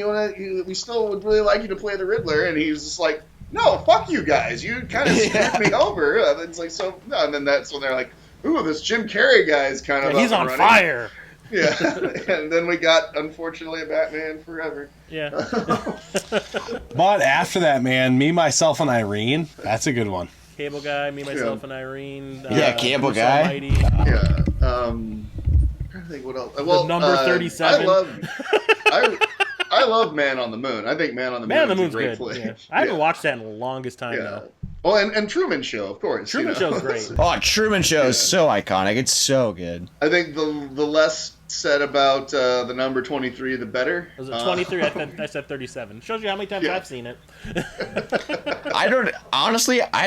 we still would really like you to play the Riddler, and he's just like, no, fuck you guys, you kind of screwed me over. It's like, so no, and then that's when they're like, ooh, this Jim Carrey guy is kind of He's up on and running. fire. Yeah, and then we got, unfortunately, a Batman Forever. Yeah. But after that, man, Me, Myself, and Irene, that's a good one. Cable Guy, Me, Myself, and Irene. Yeah, Cable Bruce Guy. Almighty. Yeah. I'm trying to think what else. Well, number 37. I love Man on the Moon. I think Man on the Man on the Moon Moon's is a great good. flick. Yeah. I haven't Yeah. watched that in the longest time Yeah. now. Well, and Truman Show, of course. Truman Show's great. Oh, Truman Show is so iconic. It's so good. I think the less said about the number 23, the better. Was it 23? I said 37. Shows you how many times Yeah. I've seen it. I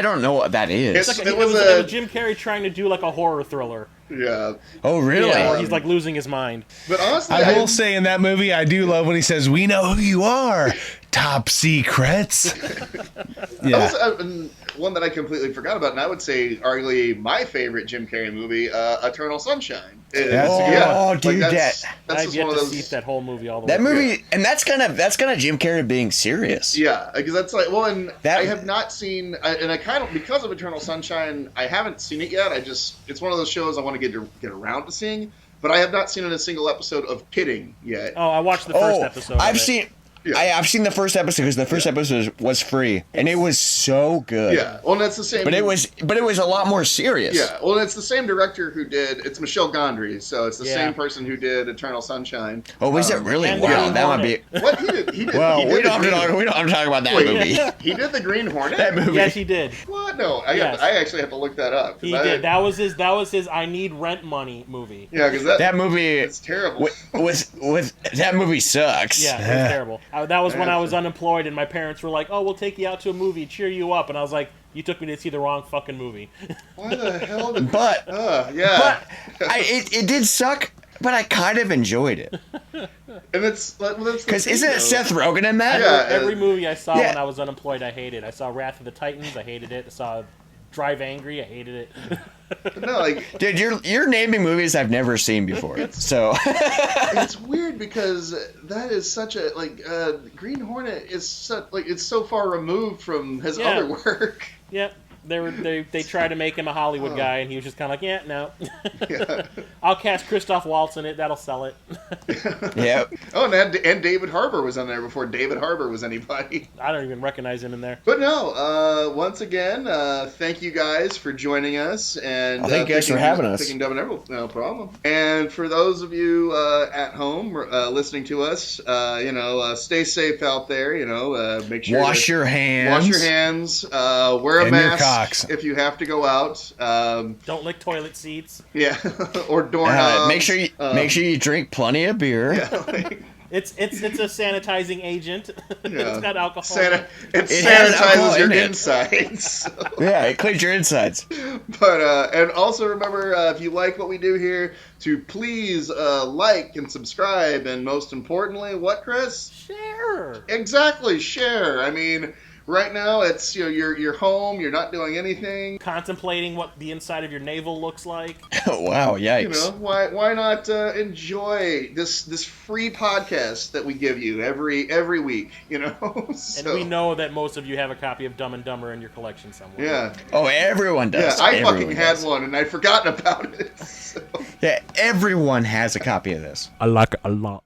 don't know what that is. It's- It was Jim Carrey trying to do like a horror thriller. Yeah. Oh, really? Yeah, where he's like losing his mind. But honestly, I will say in that movie, I do love when he says, "We know who you are, top secrets." Yeah. and one that I completely forgot about, and I would say arguably my favorite Jim Carrey movie, Eternal Sunshine. That's a good one. Dude, that's I've just yet one to of see those. that whole movie all the That way. movie, and that's kind of Jim Carrey being serious. Yeah, because that's like, well, and That- I have not seen, and I kind of, because of Eternal Sunshine, I haven't seen it yet. It's one of those shows I want to get around to seeing, but I have not seen a single episode of Kidding yet. Oh, I watched the first episode. I've of it. seen. Yeah. I've seen the first episode because the first episode was free, and it was so good. Yeah, well, and that's the same. But it was a lot more serious. Yeah, well, and it's the same director who did. It's Michel Gondry, so it's the Yeah. same person who did Eternal Sunshine. Oh, was it really? and the Wow, Green that might be. Hornet. What he did? He did. Well, he did we the don't Green- have to talk about that Wait, movie. He did the Green Hornet. That movie. Yes, he did. What? No, Yes. I actually have to look that up. 'cause He I- did. That was his I need rent money movie. Yeah, because That movie it's terrible. with that movie sucks. Yeah, it was terrible. That was when I was unemployed and my parents were like, "Oh, we'll take you out to a movie, cheer you up," and I was like, "You took me to see the wrong fucking movie." Why the hell did? But Yeah. it did suck. But I kind of enjoyed it And it's well, that's the because thing, isn't though. it Seth Rogen in that? Yeah. Every movie I saw Yeah. when I was unemployed, I hated. I saw Wrath of the Titans, I hated it. I saw Drive Angry, I hated it. No, like Dude, you're naming movies I've never seen before. So it's weird because that is such a Green Hornet is such it's so far removed from his Yeah. other work. Yeah. They tried to make him a Hollywood guy, and he was just kind of like, yeah, no. Yeah. I'll cast Christoph Waltz in it. That'll sell it. Yeah. Oh, and David Harbour was on there before David Harbour was anybody. I don't even recognize him in there. But no, once again, thank you guys for joining us. And Thank you guys for having us. Thinking Dumb and Everything, no problem. And for those of you at home listening to us, stay safe out there. Make sure Wash your hands. Wash your hands. Wear a And your mask cocks. if you have to go out. Don't lick toilet seats. Yeah, or doorknobs. Make sure you drink plenty of beer. Yeah, like, It's a sanitizing agent. It's got alcohol. in it. It It has alcohol sanitizes your in it. insides. Yeah, it cleans your insides. But and also remember, if you like what we do here, to please like and subscribe, and most importantly, what, Chris? Share. Exactly, share. I mean, right now it's you're home, you're not doing anything. Contemplating what the inside of your navel looks like. Wow, yikes. Why not enjoy this free podcast that we give you every week? And we know that most of you have a copy of Dumb and Dumber in your collection somewhere. Yeah. Oh, everyone does. Yeah, I Everyone fucking had does. one and I'd forgotten about it. So. Yeah, everyone has a copy of this. I like it a lot.